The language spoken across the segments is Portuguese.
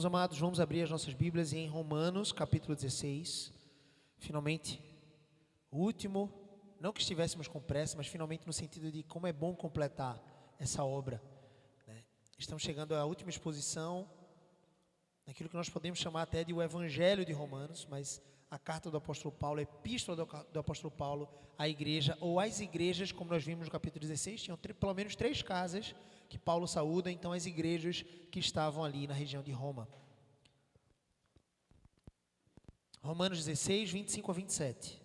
Meus amados, vamos abrir as nossas Bíblias em Romanos, capítulo 16. Finalmente, o último, não que estivéssemos com pressa, mas finalmente no sentido de como é bom completar essa obra, né? Estamos chegando à última exposição, naquilo que nós podemos chamar até de o Evangelho de Romanos, mas a carta do apóstolo Paulo, a epístola do apóstolo Paulo à igreja, ou às igrejas, como nós vimos no capítulo 16, tinham pelo menos 3 casas que Paulo saúda, então as igrejas que estavam ali na região de Roma. Romanos 16, 25 a 27.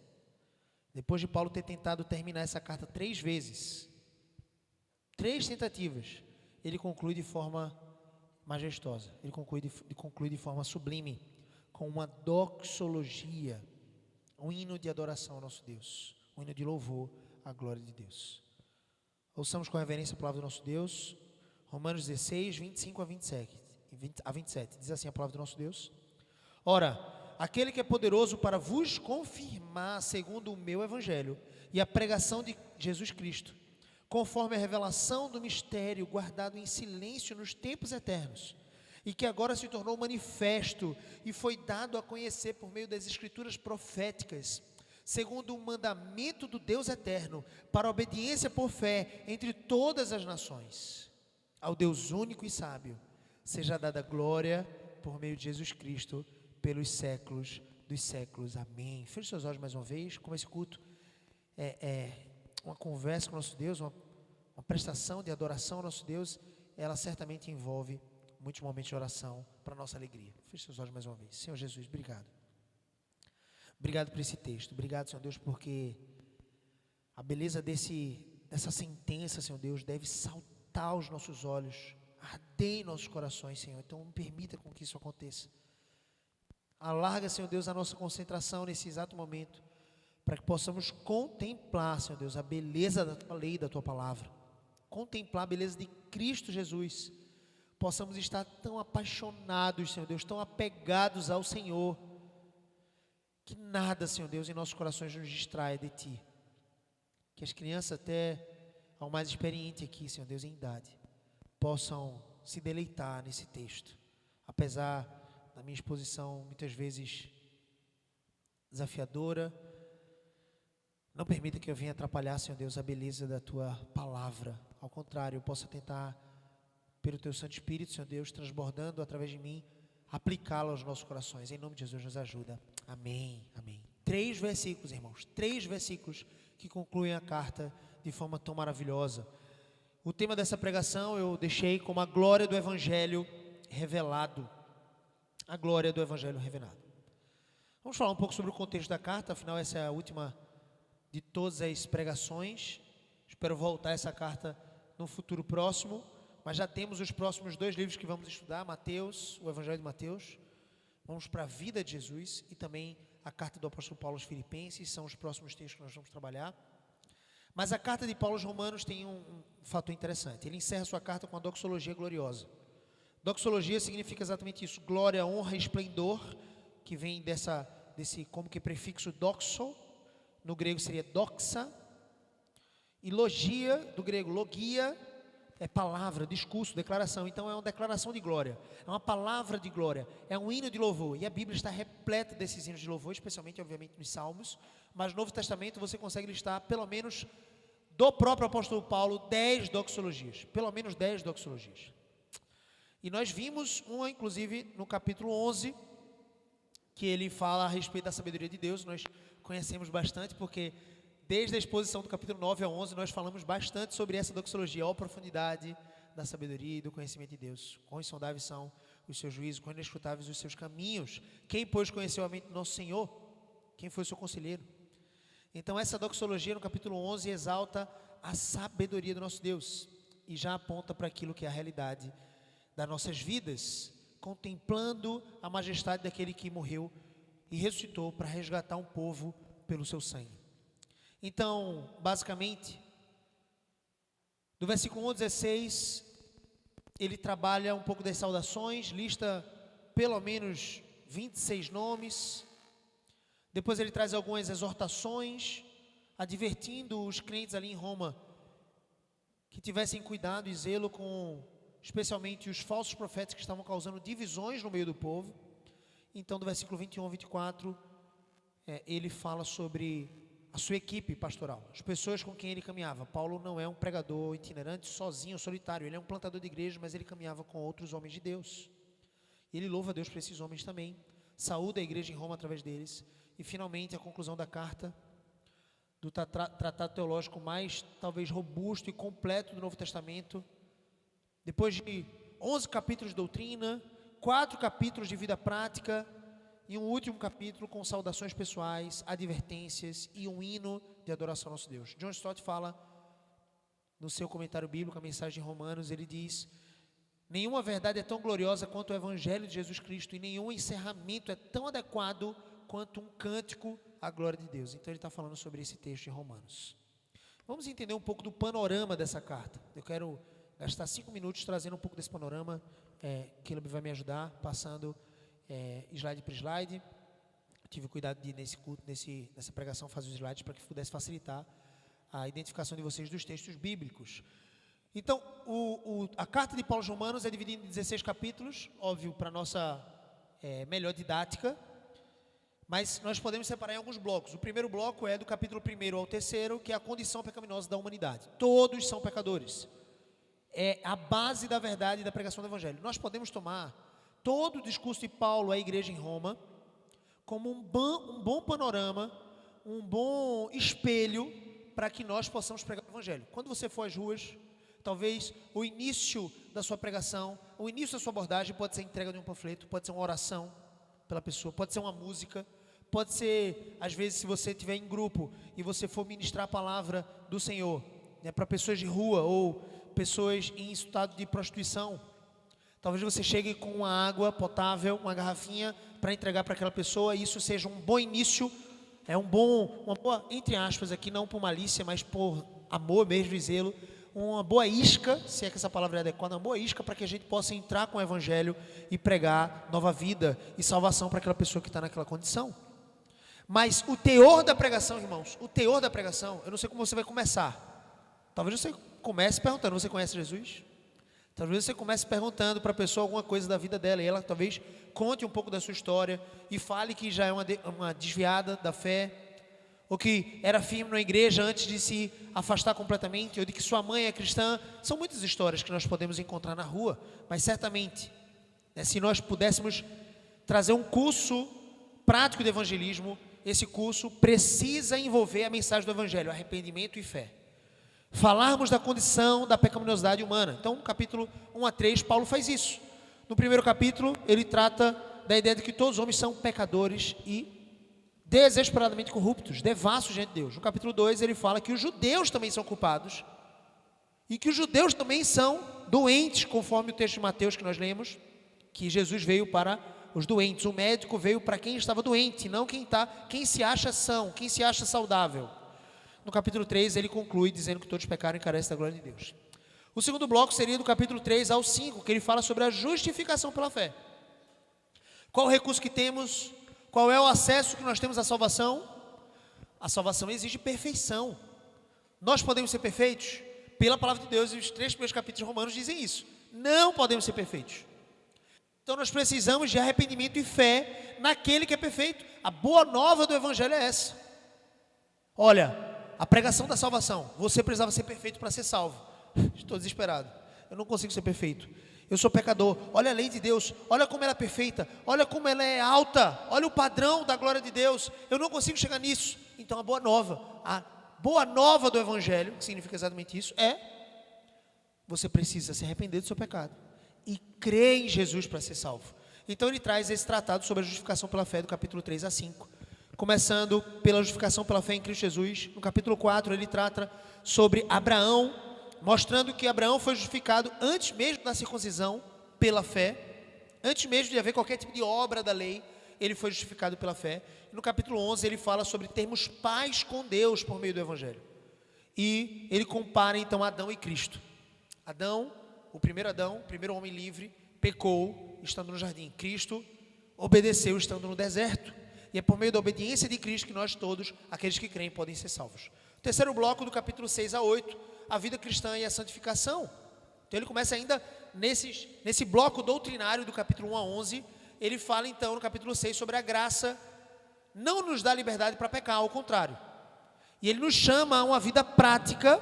Depois de Paulo ter tentado terminar essa carta 3 vezes, 3 tentativas, ele conclui de forma majestosa, ele conclui de forma sublime, com uma doxologia, um hino de adoração ao nosso Deus, um hino de louvor à glória de Deus. Ouçamos com reverência a palavra do nosso Deus. Romanos 16, 25 a 27. Diz assim a palavra do nosso Deus: Ora, aquele que é poderoso para vos confirmar segundo o meu evangelho e a pregação de Jesus Cristo, conforme a revelação do mistério guardado em silêncio nos tempos eternos, e que agora se tornou manifesto e foi dado a conhecer por meio das escrituras proféticas, segundo o mandamento do Deus eterno, para a obediência por fé entre todas as nações. Ao Deus único e sábio, seja dada glória por meio de Jesus Cristo, pelos séculos dos séculos. Amém. Feche seus olhos mais uma vez. Como esse culto é uma conversa com o nosso Deus, uma prestação de adoração ao nosso Deus, ela certamente envolve muitos momentos de oração para a nossa alegria. Feche seus olhos mais uma vez. Senhor Jesus, obrigado. Obrigado por esse texto. Obrigado, Senhor Deus, porque a beleza dessa sentença, Senhor Deus, deve saltar aos nossos olhos, arder em nossos corações, Senhor. Então, me permita com que isso aconteça. Alarga, Senhor Deus, a nossa concentração nesse exato momento, para que possamos contemplar, Senhor Deus, a beleza da Tua lei, da Tua palavra. Contemplar a beleza de Cristo Jesus. Possamos estar tão apaixonados, Senhor Deus, tão apegados ao Senhor, que nada, Senhor Deus, em nossos corações nos distraia de Ti. Que as crianças, até ao mais experiente aqui, Senhor Deus, em idade, possam se deleitar nesse texto. Apesar da minha exposição, muitas vezes desafiadora, não permita que eu venha atrapalhar, Senhor Deus, a beleza da Tua palavra. Ao contrário, eu possa tentar, pelo Teu Santo Espírito, Senhor Deus, transbordando através de mim, aplicá-la aos nossos corações. Em nome de Jesus, nos ajuda. Amém, amém. 3 versículos, irmãos, 3 versículos que concluem a carta de forma tão maravilhosa. O tema dessa pregação eu deixei como a glória do Evangelho revelado. A glória do Evangelho revelado. Vamos falar um pouco sobre o contexto da carta, afinal essa é a última de todas as pregações. Espero voltar essa carta no futuro próximo, mas já temos os próximos 2 livros que vamos estudar, Mateus, o Evangelho de Mateus. Vamos para a vida de Jesus e também a carta do apóstolo Paulo aos Filipenses, são os próximos textos que nós vamos trabalhar. Mas a carta de Paulo aos Romanos tem um fator interessante. Ele encerra sua carta com a doxologia gloriosa. Doxologia significa exatamente isso, glória, honra e esplendor, que vem desse como que prefixo doxo, no grego seria doxa, e logia, do grego logia, é palavra, discurso, declaração. Então é uma declaração de glória, é uma palavra de glória, é um hino de louvor. E a Bíblia está repleta desses hinos de louvor, especialmente, obviamente, nos Salmos. Mas no Novo Testamento você consegue listar, pelo menos, do próprio apóstolo Paulo, 10 doxologias. Pelo menos 10 doxologias. E nós vimos uma, inclusive, no capítulo 11, que ele fala a respeito da sabedoria de Deus. Nós conhecemos bastante, porque desde a exposição do capítulo 9 ao 11, nós falamos bastante sobre essa doxologia, a profundidade da sabedoria e do conhecimento de Deus. Quão insondáveis são os seus juízos, quão inescrutáveis os seus caminhos. Quem, pois, conheceu a mente do nosso Senhor? Quem foi o seu conselheiro? Então, essa doxologia no capítulo 11 exalta a sabedoria do nosso Deus e já aponta para aquilo que é a realidade das nossas vidas, contemplando a majestade daquele que morreu e ressuscitou para resgatar um povo pelo seu sangue. Então, basicamente, do versículo 1 ao 16, ele trabalha um pouco das saudações, lista pelo menos 26 nomes. Depois ele traz algumas exortações, advertindo os crentes ali em Roma que tivessem cuidado e zelo com especialmente os falsos profetas que estavam causando divisões no meio do povo. Então, do versículo 21 ao 24, ele fala sobre a sua equipe pastoral, as pessoas com quem ele caminhava. Paulo não é um pregador itinerante, sozinho, solitário. Ele é um plantador de igreja, mas ele caminhava com outros homens de Deus. Ele louva a Deus por esses homens também, saúda a igreja em Roma através deles. E, finalmente, a conclusão da carta, do tratado teológico mais, talvez, robusto e completo do Novo Testamento. Depois de 11 capítulos de doutrina, 4 capítulos de vida prática e um último capítulo com saudações pessoais, advertências e um hino de adoração ao nosso Deus. John Stott fala, no seu comentário bíblico, a mensagem de Romanos, ele diz: nenhuma verdade é tão gloriosa quanto o Evangelho de Jesus Cristo, e nenhum encerramento é tão adequado quanto um cântico à glória de Deus. Então ele está falando sobre esse texto em Romanos. Vamos entender um pouco do panorama dessa carta. Eu quero gastar 5 minutos trazendo um pouco desse panorama. Caleb vai me ajudar, passando slide por slide. Eu tive cuidado de, nesse culto, nessa pregação, fazer os slides para que pudesse facilitar a identificação de vocês dos textos bíblicos. Então, a carta de Paulo aos Romanos é dividida em 16 capítulos, óbvio, para a nossa melhor didática, mas nós podemos separar em alguns blocos. O primeiro bloco é do capítulo 1 ao 3º, que é a condição pecaminosa da humanidade. Todos são pecadores. É a base da verdade e da pregação do Evangelho. Nós podemos tomar todo o discurso de Paulo à igreja em Roma como um bom panorama, um bom espelho para que nós possamos pregar o Evangelho. Quando você for às ruas, talvez o início da sua pregação, o início da sua abordagem pode ser a entrega de um panfleto, pode ser uma oração pela pessoa, pode ser uma música, pode ser, às vezes, se você estiver em grupo e você for ministrar a palavra do Senhor, para pessoas de rua ou pessoas em estado de prostituição, talvez você chegue com uma água potável, uma garrafinha para entregar para aquela pessoa, e isso seja um bom início, uma boa, entre aspas aqui, não por malícia, mas por amor mesmo e zelo, uma boa isca, se é que essa palavra é adequada, uma boa isca para que a gente possa entrar com o Evangelho e pregar nova vida e salvação para aquela pessoa que está naquela condição. Mas o teor da pregação, irmãos, eu não sei como você vai começar. Talvez você comece perguntando: você conhece Jesus? Talvez você comece perguntando para a pessoa alguma coisa da vida dela, e ela talvez conte um pouco da sua história e fale que já é uma desviada da fé, ou que era firme na igreja antes de se afastar completamente, ou de que sua mãe é cristã. São muitas histórias que nós podemos encontrar na rua, mas certamente, se nós pudéssemos trazer um curso prático de evangelismo, esse curso precisa envolver a mensagem do Evangelho, arrependimento e fé. Falarmos da condição da pecaminosidade humana. Então, capítulo 1 a 3, Paulo faz isso. No primeiro capítulo, ele trata da ideia de que todos os homens são pecadores e desesperadamente corruptos, devassos diante de Deus. No capítulo 2, ele fala que os judeus também são culpados e que os judeus também são doentes, conforme o texto de Mateus que nós lemos, que Jesus veio para os doentes. O médico veio para quem estava doente, não quem se acha são, quem se acha saudável. No capítulo 3, ele conclui dizendo que todos pecaram e carecem da glória de Deus. O segundo bloco seria do capítulo 3 ao 5, que ele fala sobre a justificação pela fé. Qual o recurso que temos? Qual é o acesso que nós temos à salvação? A salvação exige perfeição. Nós podemos ser perfeitos? Pela palavra de Deus, e os 3 primeiros capítulos de Romanos dizem isso. Não podemos ser perfeitos. Então nós precisamos de arrependimento e fé naquele que é perfeito. A boa nova do Evangelho é essa. Olha, a pregação da salvação. Você precisava ser perfeito para ser salvo. Estou desesperado. Eu não consigo ser perfeito. Eu sou pecador. Olha a lei de Deus. Olha como ela é perfeita. Olha como ela é alta. Olha o padrão da glória de Deus. Eu não consigo chegar nisso. Então a boa nova do Evangelho, que significa exatamente isso, é: você precisa se arrepender do seu pecado e crer em Jesus para ser salvo. Então ele traz esse tratado sobre a justificação pela fé do capítulo 3 a 5. Começando pela justificação pela fé em Cristo Jesus. No capítulo 4 ele trata sobre Abraão, mostrando que Abraão foi justificado antes mesmo da circuncisão pela fé, antes mesmo de haver qualquer tipo de obra da lei, ele foi justificado pela fé. No capítulo 11 ele fala sobre termos paz com Deus por meio do Evangelho. E ele compara então Adão e Cristo. Adão, o primeiro homem livre, pecou estando no jardim. Cristo obedeceu estando no deserto. E é por meio da obediência de Cristo que nós todos, aqueles que creem, podem ser salvos. O terceiro bloco, do capítulo 6 a 8, a vida cristã e a santificação. Então ele começa ainda nesse bloco doutrinário do capítulo 1 a 11, ele fala então no capítulo 6 sobre a graça não nos dá liberdade para pecar, ao contrário. E ele nos chama a uma vida prática.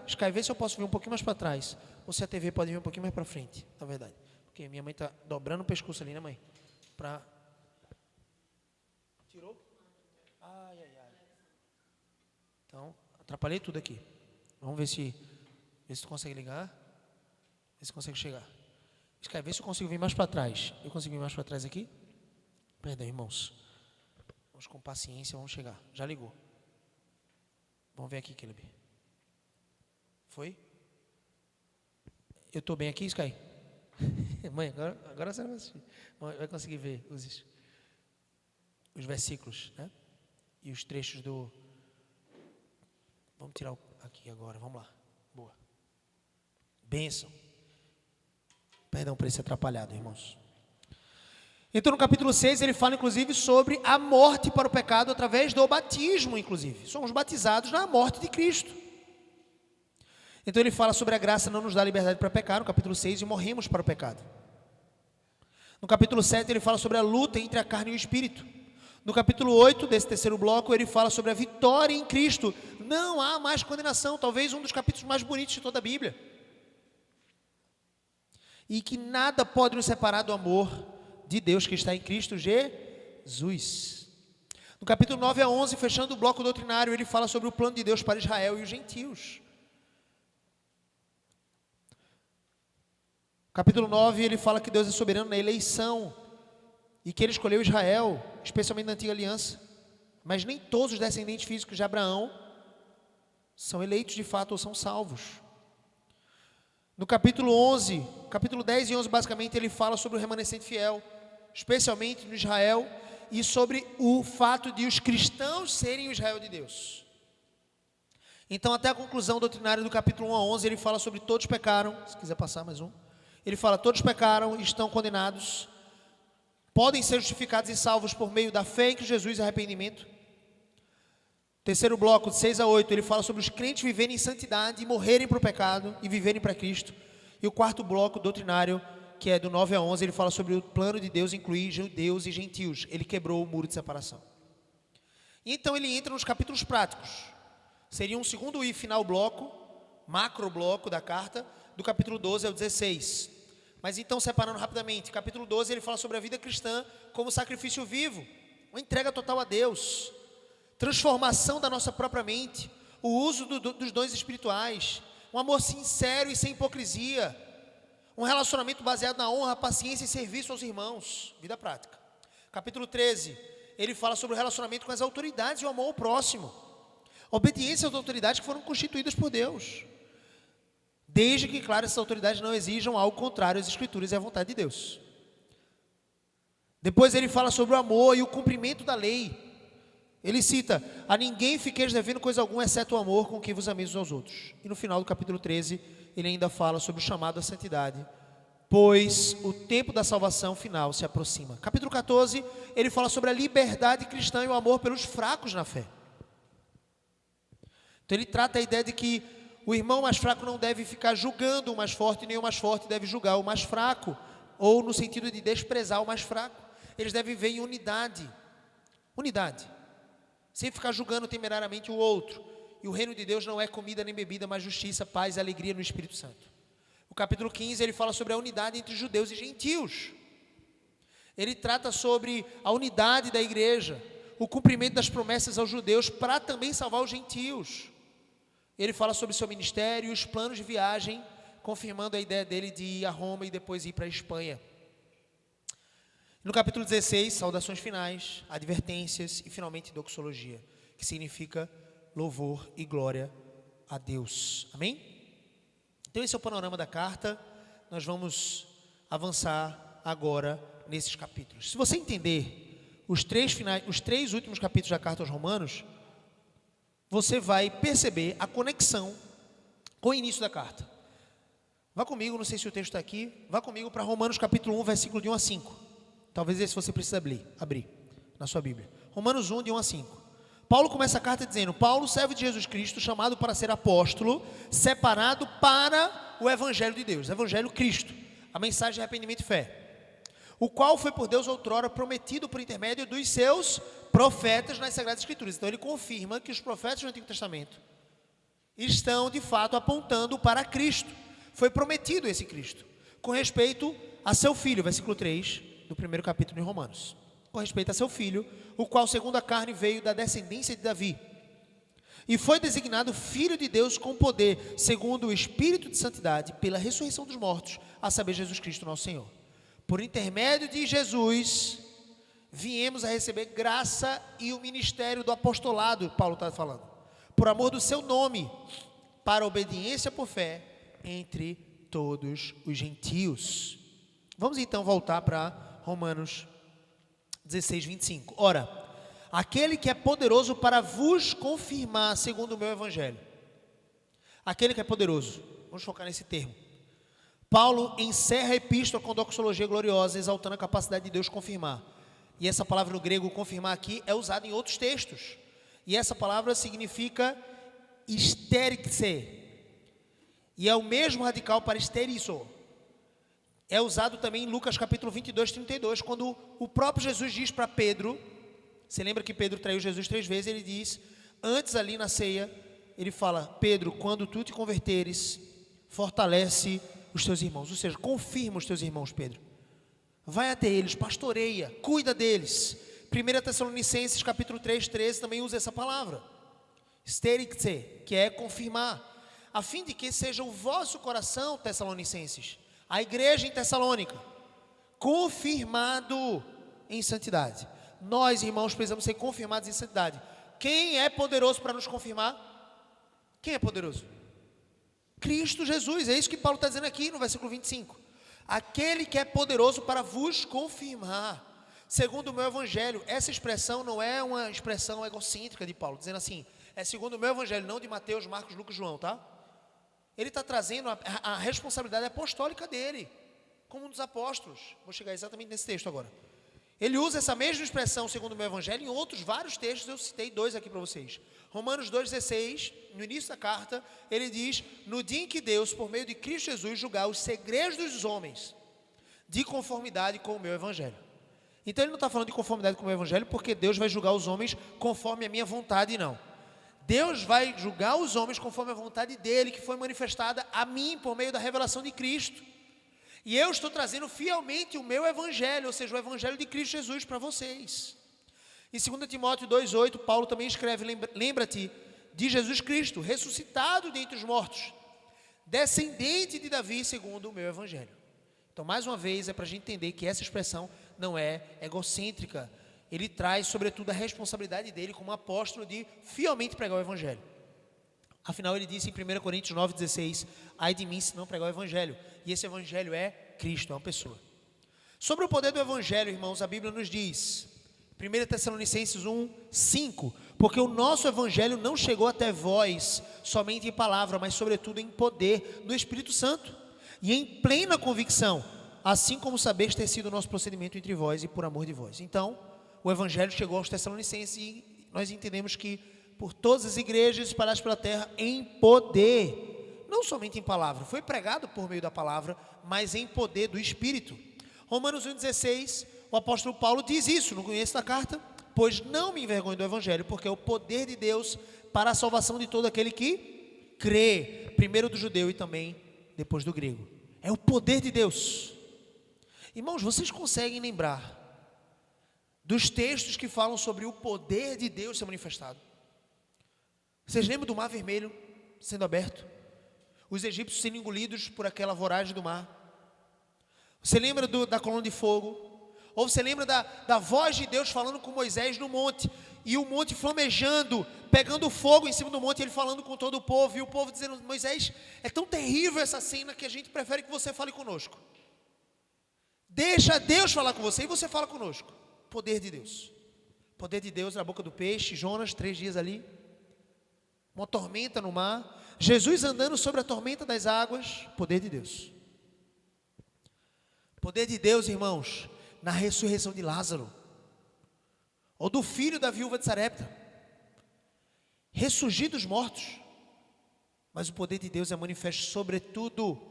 Sky, vê se eu posso vir um pouquinho mais para trás. Ou se a TV pode vir um pouquinho mais para frente, na verdade. Porque minha mãe está dobrando o pescoço ali, né, mãe? Tirou? Ai. Então, atrapalhei tudo aqui. Vamos ver se tu consegue ligar. Ver se consegue chegar. Sky, vê se eu consigo vir mais para trás. Eu consigo vir mais para trás aqui? Perdão, irmãos. Vamos com paciência, vamos chegar. Já ligou. Vamos ver aqui, Caleb. Foi? Eu estou bem aqui, Sky? Mãe, agora você vai conseguir ver os versículos, né? E os trechos do... Vamos tirar aqui agora, vamos lá. Boa. Bênção. Perdão por esse atrapalhado, irmãos. Então, no capítulo 6, ele fala, inclusive, sobre a morte para o pecado através do batismo, inclusive. Somos batizados na morte de Cristo. Então, ele fala sobre a graça não nos dá liberdade para pecar, no capítulo 6, e morremos para o pecado. No capítulo 7, ele fala sobre a luta entre a carne e o espírito. No capítulo 8, desse terceiro bloco, ele fala sobre a vitória em Cristo. Não há mais condenação, talvez um dos capítulos mais bonitos de toda a Bíblia. E que nada pode nos separar do amor de Deus que está em Cristo Jesus. No capítulo 9 a 11, fechando o bloco doutrinário, ele fala sobre o plano de Deus para Israel e os gentios. Capítulo 9, ele fala que Deus é soberano na eleição e que ele escolheu Israel, especialmente na antiga aliança. Mas nem todos os descendentes físicos de Abraão são eleitos de fato ou são salvos. No capítulo 11, capítulo 10 e 11 basicamente, ele fala sobre o remanescente fiel, especialmente no Israel, e sobre o fato de os cristãos serem o Israel de Deus. Então, até a conclusão doutrinária do capítulo 1 a 11, ele fala sobre todos pecaram. Se quiser passar mais um. Ele fala, todos pecaram e estão condenados, podem ser justificados e salvos por meio da fé em Cristo Jesus e arrependimento. Terceiro bloco, de 6 a 8, ele fala sobre os crentes viverem em santidade e morrerem para o pecado e viverem para Cristo. E o quarto bloco doutrinário, que é do 9 a 11, ele fala sobre o plano de Deus incluir judeus e gentios. Ele quebrou o muro de separação. E então ele entra nos capítulos práticos. Seria um segundo e final bloco, macro bloco da carta, do capítulo 12 ao 16. Mas então, separando rapidamente, capítulo 12, ele fala sobre a vida cristã como sacrifício vivo, uma entrega total a Deus, transformação da nossa própria mente, o uso dos dons espirituais, um amor sincero e sem hipocrisia, um relacionamento baseado na honra, paciência e serviço aos irmãos, vida prática. Capítulo 13, ele fala sobre o relacionamento com as autoridades e o amor ao próximo, obediência às autoridades que foram constituídas por Deus, desde que, claro, essas autoridades não exijam algo contrário às Escrituras e à vontade de Deus. Depois ele fala sobre o amor e o cumprimento da lei. Ele cita, a ninguém fiqueis devendo coisa alguma, exceto o amor com que vos ameis uns aos outros. E no final do capítulo 13, ele ainda fala sobre o chamado à santidade, pois o tempo da salvação final se aproxima. Capítulo 14, ele fala sobre a liberdade cristã e o amor pelos fracos na fé. Então ele trata a ideia de que o irmão mais fraco não deve ficar julgando o mais forte, nem o mais forte deve julgar o mais fraco, ou no sentido de desprezar o mais fraco. Eles devem viver em unidade, sem ficar julgando temerariamente o outro. E o reino de Deus não é comida nem bebida, mas justiça, paz e alegria no Espírito Santo. O capítulo 15, ele fala sobre a unidade entre judeus e gentios. Ele trata sobre a unidade da igreja, o cumprimento das promessas aos judeus para também salvar os gentios. Ele fala sobre seu ministério e os planos de viagem, confirmando a ideia dele de ir a Roma e depois ir para a Espanha. No capítulo 16, saudações finais, advertências e finalmente doxologia, que significa louvor e glória a Deus. Amém? Então esse é o panorama da carta. Nós vamos avançar agora nesses capítulos. Se você entender os três últimos capítulos da carta aos Romanos, você vai perceber a conexão com o início da carta. Vá comigo, não sei se o texto está aqui, vá comigo para Romanos capítulo 1, versículo de 1 a 5. Talvez esse você precise abrir na sua Bíblia. Romanos 1, de 1 a 5. Paulo começa a carta dizendo: Paulo, servo de Jesus Cristo, chamado para ser apóstolo, separado para o Evangelho de Deus, Evangelho Cristo, a mensagem de arrependimento e fé, o qual foi por Deus outrora prometido por intermédio dos seus profetas nas Sagradas Escrituras. Então ele confirma que os profetas do Antigo Testamento estão de fato apontando para Cristo. Foi prometido esse Cristo, com respeito a seu filho, versículo 3 do primeiro capítulo de Romanos. Com respeito a seu filho, o qual segundo a carne veio da descendência de Davi, e foi designado Filho de Deus com poder, segundo o Espírito de Santidade, pela ressurreição dos mortos, a saber, Jesus Cristo nosso Senhor. Por intermédio de Jesus, viemos a receber graça e o ministério do apostolado, Paulo está falando, por amor do seu nome, para obediência por fé entre todos os gentios. Vamos então voltar para Romanos 16, 25. Ora, aquele que é poderoso para vos confirmar segundo o meu evangelho. Aquele que é poderoso. Vamos focar nesse termo. Paulo encerra a epístola com doxologia gloriosa, exaltando a capacidade de Deus confirmar. E essa palavra no grego, confirmar aqui, é usada em outros textos. E essa palavra significa estérixe. E é o mesmo radical para esterizo. É usado também em Lucas capítulo 22, 32, quando o próprio Jesus diz para Pedro, você lembra que Pedro traiu Jesus 3 vezes, ele diz, antes ali na ceia, ele fala: Pedro, quando tu te converteres, fortalece os teus irmãos, ou seja, confirma os teus irmãos, Pedro. Vai até eles, pastoreia, cuida deles. 1 Tessalonicenses capítulo 3, 13 também usa essa palavra, esterixe, que é confirmar, a fim de que seja o vosso coração, Tessalonicenses, a igreja em Tessalônica, confirmado em santidade. Nós, irmãos, precisamos ser confirmados em santidade. Quem é poderoso para nos confirmar? Quem é poderoso? Cristo Jesus. É isso que Paulo está dizendo aqui no versículo 25. Aquele que é poderoso para vos confirmar, segundo o meu evangelho. Essa expressão não é uma expressão egocêntrica de Paulo, dizendo assim, é segundo o meu evangelho, não de Mateus, Marcos, Lucas e João, tá? Ele está trazendo a responsabilidade apostólica dele, como um dos apóstolos. Vou chegar exatamente nesse texto agora. Ele usa essa mesma expressão, segundo o meu evangelho, em outros vários textos. Eu citei 2 aqui para vocês. Romanos 2,16, no início da carta, ele diz: no dia em que Deus, por meio de Cristo Jesus, julgar os segredos dos homens, de conformidade com o meu evangelho. Então ele não está falando de conformidade com o meu evangelho, porque Deus vai julgar os homens conforme a minha vontade, não. Deus vai julgar os homens conforme a vontade dele, que foi manifestada a mim por meio da revelação de Cristo. E eu estou trazendo fielmente o meu evangelho, ou seja, o evangelho de Cristo Jesus para vocês. Em 2 Timóteo 2,8, Paulo também escreve: lembra-te de Jesus Cristo, ressuscitado dentre os mortos, descendente de Davi segundo o meu evangelho. Então, mais uma vez, é para a gente entender que essa expressão não é egocêntrica. Ele traz, sobretudo, a responsabilidade dele como apóstolo de fielmente pregar o evangelho. Afinal, ele disse em 1 Coríntios 9,16, ai de mim se não pregar o evangelho. E esse evangelho é Cristo, é uma pessoa. Sobre o poder do evangelho, irmãos, a Bíblia nos diz, 1 Tessalonicenses 1:5, porque o nosso evangelho não chegou até vós somente em palavra, mas sobretudo em poder do Espírito Santo e em plena convicção, assim como sabeis ter sido o nosso procedimento entre vós e por amor de vós. Então, o evangelho chegou aos Tessalonicenses e nós entendemos que por todas as igrejas espalhadas pela terra em poder, não somente em palavra, foi pregado por meio da palavra, mas em poder do Espírito. Romanos 1,16, o apóstolo Paulo diz isso no começo da carta: pois não me envergonho do evangelho, porque é o poder de Deus para a salvação de todo aquele que crê, primeiro do judeu e também depois do grego. É o poder de Deus. Irmãos, vocês conseguem lembrar dos textos que falam sobre o poder de Deus ser manifestado? Vocês lembram do Mar Vermelho sendo aberto? Os egípcios sendo engolidos por aquela voragem do mar? Você lembra da coluna de fogo? Ou você lembra da voz de Deus falando com Moisés no monte, e o monte flamejando, pegando fogo em cima do monte, ele falando com todo o povo, e o povo dizendo: Moisés, é tão terrível essa cena que a gente prefere que você fale conosco. Deixa Deus falar com você e você fala conosco. Poder de Deus. Poder de Deus na boca do peixe, Jonas, 3 dias ali, uma tormenta no mar, Jesus andando sobre a tormenta das águas. Poder de Deus. Poder de Deus, irmãos, na ressurreição de Lázaro, ou do filho da viúva de Sarepta. ressurgir dos mortos. Mas o poder de Deus é manifesto sobretudo.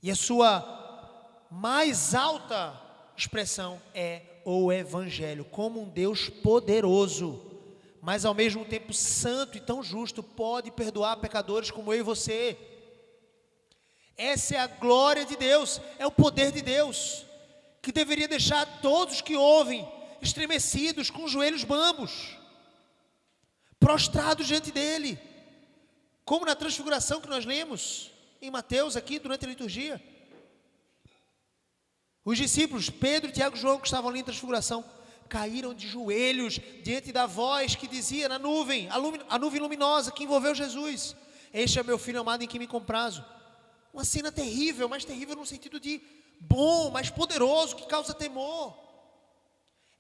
E a sua mais alta expressão é o Evangelho, como um Deus poderoso, mas ao mesmo tempo santo e tão justo, pode perdoar pecadores como eu e você. Essa é a glória de Deus, é o poder de Deus, que deveria deixar todos que ouvem estremecidos, com os joelhos bambos, prostrados diante dele, como na transfiguração que nós lemos em Mateus aqui durante a liturgia. Os discípulos, Pedro, Tiago e João, que estavam ali em transfiguração, caíram de joelhos diante da voz que dizia na nuvem, a nuvem luminosa que envolveu Jesus: este é meu filho amado em quem me comprazo. Uma cena terrível, mas terrível no sentido de bom, mas poderoso, que causa temor.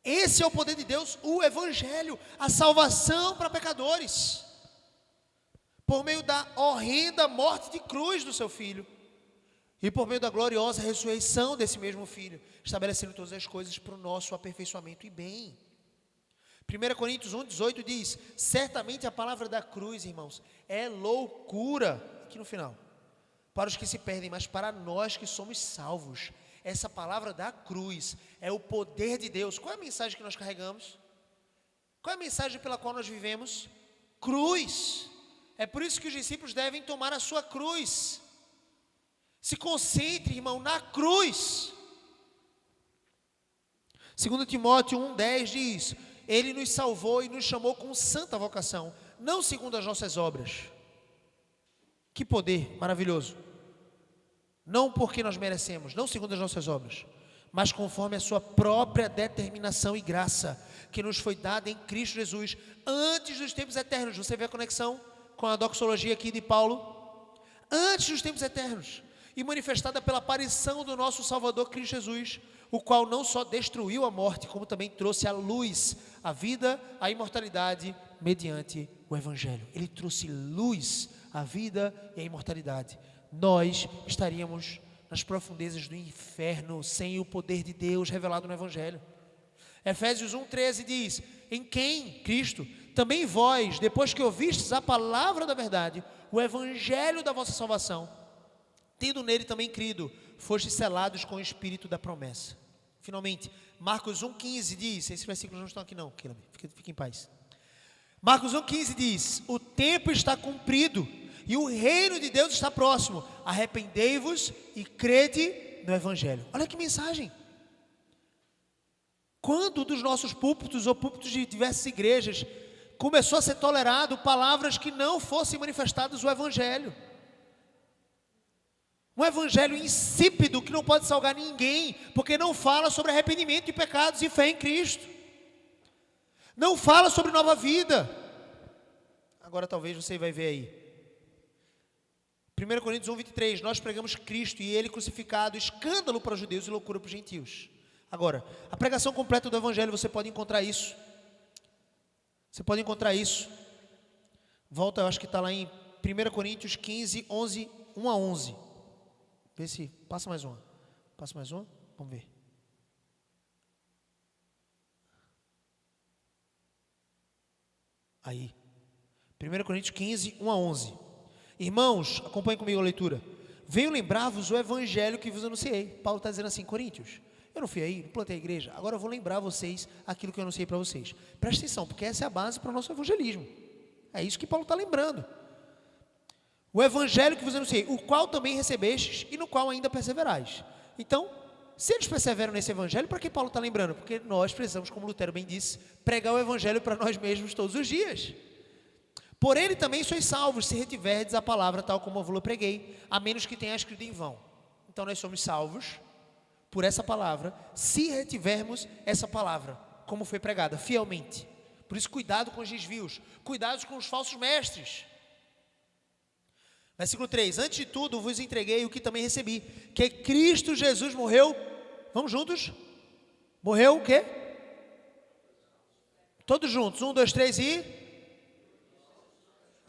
Esse é o poder de Deus, o Evangelho, a salvação para pecadores, por meio da horrenda morte de cruz do seu Filho, e por meio da gloriosa ressurreição desse mesmo Filho, estabelecendo todas as coisas para o nosso aperfeiçoamento e bem. 1 Coríntios 1,18 diz: certamente a palavra da cruz, irmãos, é loucura, aqui no final, para os que se perdem, mas para nós que somos salvos, essa palavra da cruz é o poder de Deus. Qual é a mensagem que nós carregamos? Qual é a mensagem pela qual nós vivemos? Cruz. É por isso que os discípulos devem tomar a sua cruz. Se concentre, irmão, na cruz. 2 Timóteo 1,10 diz: ele nos salvou e nos chamou com santa vocação, não segundo as nossas obras. Que poder maravilhoso! Não porque nós merecemos, não segundo as nossas obras, mas conforme a sua própria determinação e graça, que nos foi dada em Cristo Jesus, antes dos tempos eternos. Você vê a conexão com a doxologia aqui de Paulo? Antes dos tempos eternos, e manifestada pela aparição do nosso Salvador Cristo Jesus, o qual não só destruiu a morte, como também trouxe à luz a vida, a imortalidade, mediante o Evangelho. Ele trouxe luz, a vida e a imortalidade. Nós estaríamos nas profundezas do inferno sem o poder de Deus revelado no Evangelho. Efésios 1,13 diz: em quem, Cristo, também vós, depois que ouvistes a palavra da verdade, o Evangelho da vossa salvação, tendo nele também crido, fostes selados com o Espírito da promessa. Finalmente, Marcos 1,15 diz, esses versículos não estão aqui não, fique em paz. Marcos 1,15 diz: o tempo está cumprido e o reino de Deus está próximo, arrependei-vos e crede no Evangelho. Olha que mensagem! Quando dos nossos púlpitos ou púlpitos de diversas igrejas começou a ser tolerado palavras que não fossem manifestadas o Evangelho, um Evangelho insípido que não pode salgar ninguém, porque não fala sobre arrependimento de pecados e fé em Cristo, não fala sobre nova vida. Agora talvez você vai ver aí 1 Coríntios 1,23, nós pregamos Cristo e Ele crucificado, escândalo para os judeus e loucura para os gentios. Agora, a pregação completa do Evangelho, você pode encontrar isso. Você pode encontrar isso. Volta, eu acho que está lá em 1 Coríntios 15, 11, 1 a 11. Vê se, passa mais uma. Passa mais uma? Vamos ver. Aí. 1 Coríntios 15, 1 a 11. Irmãos, acompanhem comigo a leitura. Venho lembrar-vos o Evangelho que vos anunciei. Paulo está dizendo assim: Coríntios, eu não fui aí, não plantei a igreja, agora eu vou lembrar vocês aquilo que eu anunciei para vocês. Presta atenção, porque essa é a base para o nosso evangelismo. É isso que Paulo está lembrando. O Evangelho que vos anunciei, o qual também recebestes e no qual ainda perseverais. Então, se eles perseveram nesse Evangelho, para que Paulo está lembrando? Porque nós precisamos, como Lutero bem disse, pregar o Evangelho para nós mesmos todos os dias. Por ele também sois salvos, se retiverdes a palavra tal como eu vos preguei, a menos que tenha escrito em vão. Então nós somos salvos por essa palavra, se retivermos essa palavra, como foi pregada, fielmente. Por isso, cuidado com os desvios, cuidado com os falsos mestres. Versículo 3, antes de tudo vos entreguei o que também recebi, que Cristo Jesus morreu, vamos juntos? Morreu o quê? Todos juntos, 1, 2, 3 e...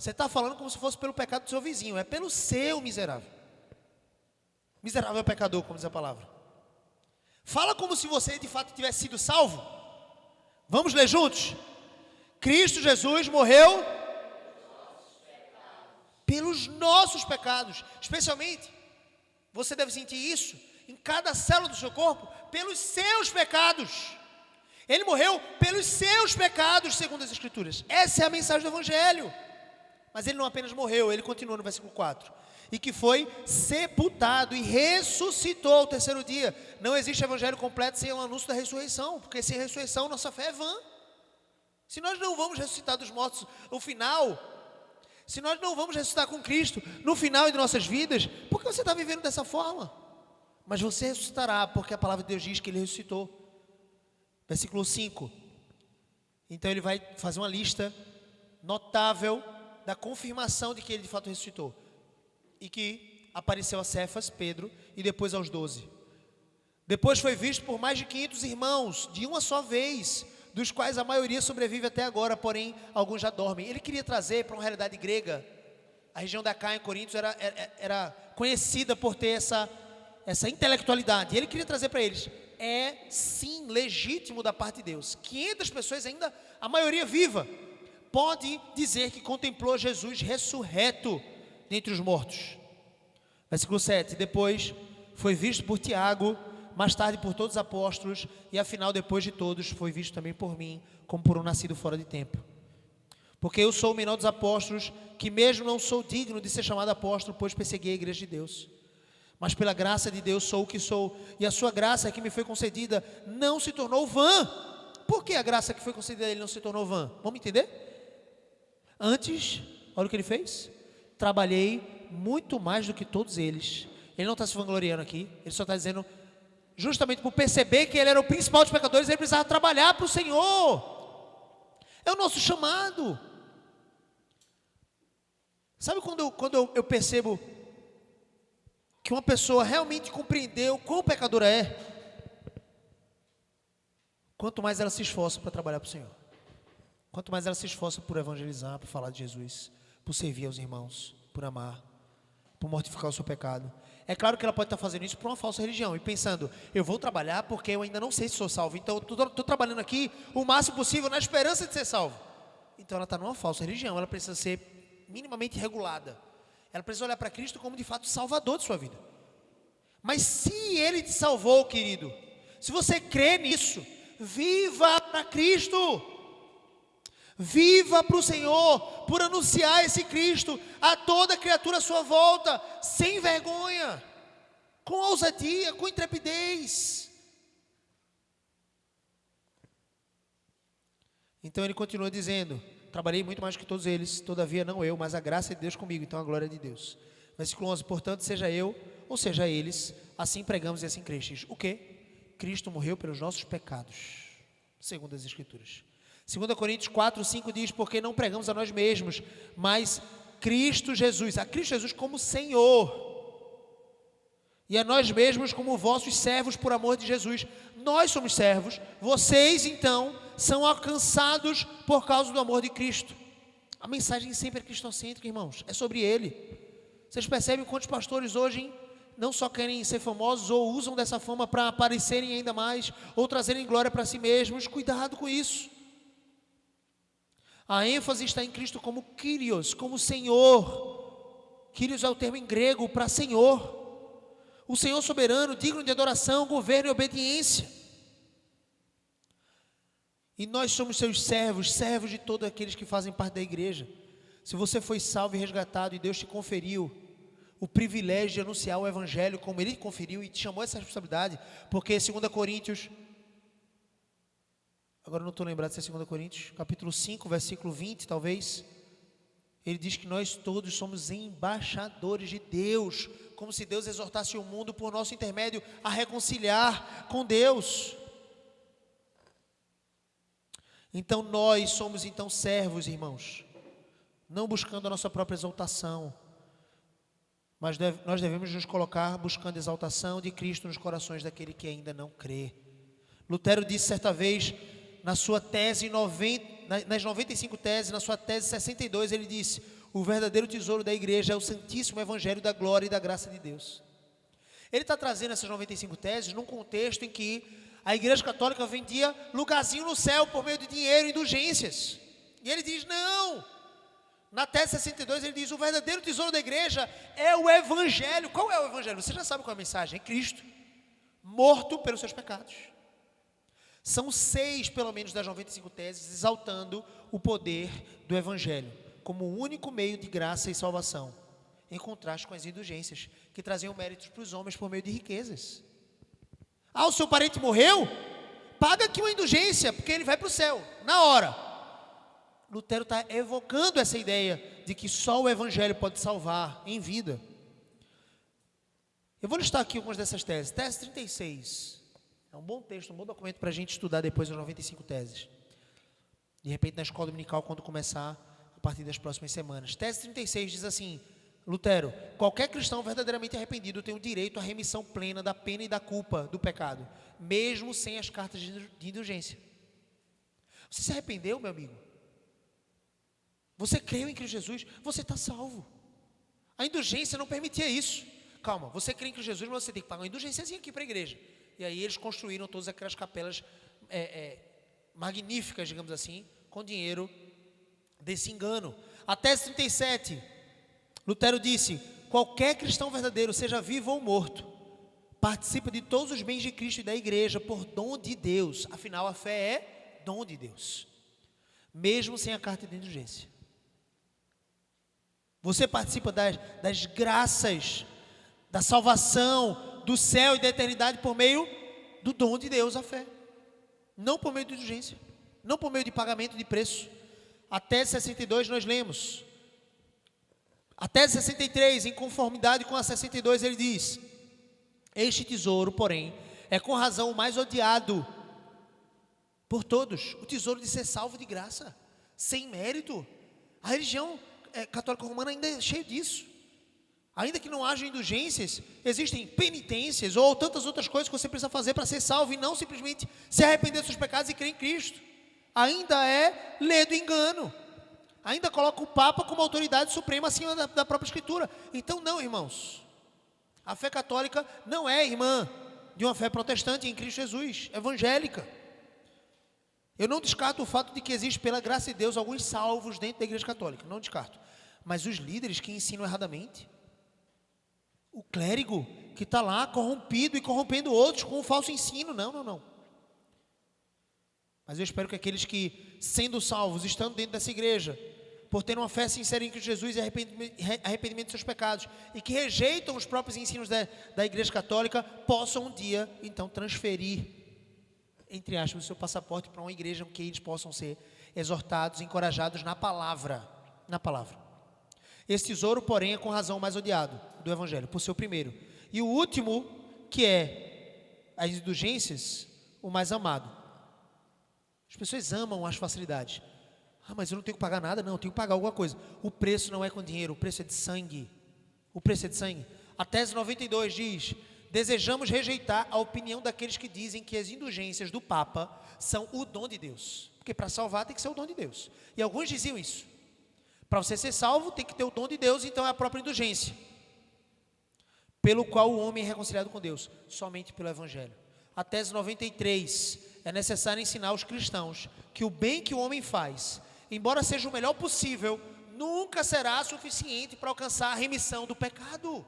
Você está falando como se fosse pelo pecado do seu vizinho, é pelo seu miserável. Miserável é o pecador, como diz a palavra. Fala como se você de fato tivesse sido salvo. Vamos ler juntos? Cristo Jesus morreu pelos nossos pecados. Especialmente, você deve sentir isso em cada célula do seu corpo, pelos seus pecados. Ele morreu pelos seus pecados, segundo as Escrituras. Essa é a mensagem do Evangelho. Mas ele não apenas morreu, ele continua no versículo 4. E que foi sepultado e ressuscitou ao terceiro dia. Não existe evangelho completo sem o anúncio da ressurreição, porque sem ressurreição nossa fé é vã. Se nós não vamos ressuscitar dos mortos no final, se nós não vamos ressuscitar com Cristo no final de nossas vidas, por que você está vivendo dessa forma? Mas você ressuscitará, porque a palavra de Deus diz que ele ressuscitou. Versículo 5. Então ele vai fazer uma lista notável da confirmação de que ele de fato ressuscitou. E que apareceu a Cefas, Pedro, e depois aos 12. Depois foi visto por mais de 500 irmãos, de uma só vez, dos quais a maioria sobrevive até agora, porém alguns já dormem. Ele queria trazer para uma realidade grega. A região da Caia, em Corinto, era conhecida por ter essa intelectualidade. E ele queria trazer para eles. É sim legítimo da parte de Deus. 500 pessoas ainda, a maioria viva, pode dizer que contemplou Jesus ressurreto dentre os mortos. Versículo 7. Depois foi visto por Tiago, mais tarde por todos os apóstolos, e afinal depois de todos foi visto também por mim, como por um nascido fora de tempo. Porque eu sou o menor dos apóstolos, que mesmo não sou digno de ser chamado apóstolo, pois persegui a igreja de Deus. Mas pela graça de Deus sou o que sou, e a sua graça que me foi concedida não se tornou vã. Por que a graça que foi concedida a ele não se tornou vã? Vamos entender? Antes, olha o que ele fez. Trabalhei muito mais do que todos eles. Ele não está se vangloriando aqui, ele só está dizendo, justamente por perceber que ele era o principal dos pecadores, ele precisava trabalhar para o Senhor. É o nosso chamado. Sabe quando eu percebo que uma pessoa realmente compreendeu quão pecadora é? Quanto mais ela se esforça para trabalhar para o Senhor. Quanto mais ela se esforça por evangelizar, por falar de Jesus, por servir aos irmãos, por amar, por mortificar o seu pecado. É claro que ela pode estar fazendo isso por uma falsa religião e pensando, eu vou trabalhar porque eu ainda não sei se sou salvo, então eu estou trabalhando aqui o máximo possível na esperança de ser salvo. Então ela está numa falsa religião, ela precisa ser minimamente regulada. Ela precisa olhar para Cristo como de fato salvador de sua vida. Mas se Ele te salvou, querido, se você crê nisso, viva para Cristo. Viva para o Senhor, por anunciar esse Cristo a toda criatura à sua volta, sem vergonha, com ousadia, com intrepidez. Então ele continua dizendo, trabalhei muito mais que todos eles, todavia não eu, mas a graça de Deus comigo, então a glória de Deus. Versículo 11, portanto, seja eu, ou seja eles, assim pregamos e assim crestes. O quê? Cristo morreu pelos nossos pecados, segundo as Escrituras. 2 Coríntios 4, 5 diz, porque não pregamos a nós mesmos, mas Cristo Jesus, a Cristo Jesus como Senhor, e a nós mesmos como vossos servos por amor de Jesus. Nós somos servos, vocês então são alcançados por causa do amor de Cristo. A mensagem sempre é cristocêntrica, irmãos, é sobre Ele. Vocês percebem quantos pastores hoje não só querem ser famosos ou usam dessa fama para aparecerem ainda mais, ou trazerem glória para si mesmos? Cuidado com isso. A ênfase está em Cristo como Kyrios, como Senhor. Kyrios é o termo em grego para Senhor. O Senhor soberano, digno de adoração, governo e obediência. E nós somos seus servos, servos de todos aqueles que fazem parte da igreja. Se você foi salvo e resgatado e Deus te conferiu o privilégio de anunciar o Evangelho como Ele conferiu e te chamou essa responsabilidade, porque 2 Coríntios... Agora não estou lembrado se é 2 Coríntios, capítulo 5, versículo 20, talvez. Ele diz que nós todos somos embaixadores de Deus, como se Deus exortasse o mundo por nosso intermédio a reconciliar com Deus. Então nós somos então servos, irmãos, não buscando a nossa própria exaltação, mas nós devemos nos colocar buscando a exaltação de Cristo nos corações daquele que ainda não crê. Lutero disse certa vez, na sua tese, nas 95 teses, na sua tese 62, ele disse, o verdadeiro tesouro da igreja é o santíssimo evangelho da glória e da graça de Deus. Ele está trazendo essas 95 teses num contexto em que a igreja católica vendia lugarzinho no céu por meio de dinheiro e indulgências. E ele diz, não. Na tese 62 ele diz, o verdadeiro tesouro da igreja é o evangelho. Qual é o evangelho? Você já sabe qual é a mensagem, é Cristo, morto pelos seus pecados. São 6, pelo menos, das 95 teses, exaltando o poder do evangelho, como o único meio de graça e salvação, em contraste com as indulgências, que traziam méritos para os homens por meio de riquezas. Ah, o seu parente morreu? Paga aqui uma indulgência, porque ele vai para o céu, na hora. Lutero está evocando essa ideia de que só o evangelho pode salvar em vida. Eu vou listar aqui algumas dessas teses. Tese 36. É um bom texto, um bom documento para a gente estudar depois das 95 teses. De repente, na escola dominical, quando começar, a partir das próximas semanas. Tese 36 diz assim, Lutero, qualquer cristão verdadeiramente arrependido tem o direito à remissão plena da pena e da culpa do pecado, mesmo sem as cartas de indulgência. Você se arrependeu, meu amigo? Você creu em Cristo Jesus, você está salvo. A indulgência não permitia isso. Calma, você crê em Cristo Jesus, mas você tem que pagar uma indulgênciazinha aqui para a igreja. E aí eles construíram todas aquelas capelas magníficas, digamos assim, com dinheiro desse engano. A tese 37, Lutero disse, qualquer cristão verdadeiro, seja vivo ou morto, participa de todos os bens de Cristo e da igreja por dom de Deus. Afinal, a fé é dom de Deus, mesmo sem a carta de indulgência. Você participa das graças, da salvação, do céu e da eternidade por meio do dom de Deus, a fé. Não por meio de indulgência, não por meio de pagamento de preço. A tese 62 nós lemos. A tese 63, em conformidade com a 62, ele diz, este tesouro, porém, é com razão o mais odiado por todos. O tesouro de ser salvo de graça, sem mérito. A religião católica romana ainda é cheio disso. Ainda que não haja indulgências, existem penitências ou tantas outras coisas que você precisa fazer para ser salvo e não simplesmente se arrepender dos seus pecados e crer em Cristo. Ainda é lei do engano. Ainda coloca o Papa como autoridade suprema acima da própria Escritura. Então não, irmãos. A fé católica não é irmã de uma fé protestante em Cristo Jesus, evangélica. Eu não descarto o fato de que existe, pela graça de Deus, alguns salvos dentro da igreja católica, não descarto. Mas os líderes que ensinam erradamente, o clérigo que está lá corrompido e corrompendo outros com um falso ensino, não. Mas eu espero que aqueles que, sendo salvos, estando dentro dessa igreja, por ter uma fé sincera em Cristo Jesus e arrependimento dos seus pecados, e que rejeitam os próprios ensinos da igreja católica, possam um dia, então, transferir, entre aspas, o seu passaporte para uma igreja em que eles possam ser exortados, encorajados na palavra. Esse tesouro, porém, é com razão mais odiado do evangelho, por ser o primeiro. E o último, que é as indulgências, o mais amado. As pessoas amam as facilidades. Ah, mas eu não tenho que pagar nada. Não, eu tenho que pagar alguma coisa. O preço não é com dinheiro, o preço é de sangue. A tese 92 diz, desejamos rejeitar a opinião daqueles que dizem que as indulgências do Papa são o dom de Deus. Porque para salvar tem que ser o dom de Deus. E alguns diziam isso. Para você ser salvo tem que ter o dom de Deus, então é a própria indulgência. Pelo qual o homem é reconciliado com Deus, somente pelo Evangelho. A tese 93, é necessário ensinar aos cristãos que o bem que o homem faz, embora seja o melhor possível, nunca será suficiente para alcançar a remissão do pecado.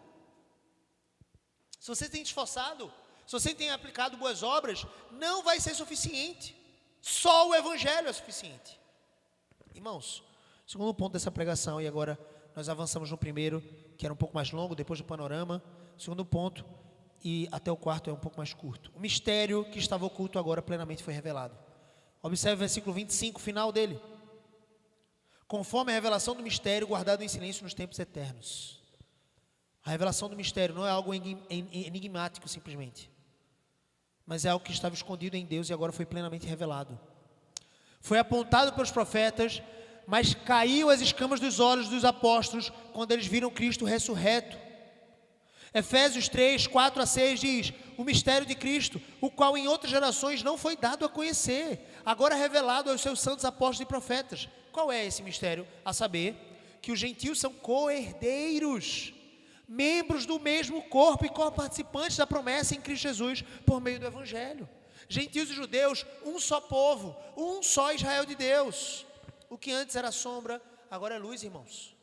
Se você tem esforçado, se você tem aplicado boas obras, não vai ser suficiente. Só o Evangelho é suficiente. Irmãos, segundo ponto dessa pregação, e agora nós avançamos no primeiro, que era um pouco mais longo, depois do panorama. Segundo ponto, e até o quarto é um pouco mais curto. O mistério que estava oculto agora plenamente foi revelado. Observe o versículo 25, final dele. Conforme a revelação do mistério guardado em silêncio nos tempos eternos. A revelação do mistério não é algo enigmático simplesmente, mas é algo que estava escondido em Deus e agora foi plenamente revelado. Foi apontado pelos profetas, mas caiu as escamas dos olhos dos apóstolos quando eles viram Cristo ressurreto. Efésios 3, 4 a 6 diz, o mistério de Cristo, o qual em outras gerações não foi dado a conhecer, agora revelado aos seus santos apóstolos e profetas. Qual é esse mistério? A saber, que os gentios são co-herdeiros, membros do mesmo corpo e co-participantes da promessa em Cristo Jesus por meio do Evangelho. Gentios e judeus, um só povo, um só Israel de Deus. O que antes era sombra, agora é luz, irmãos.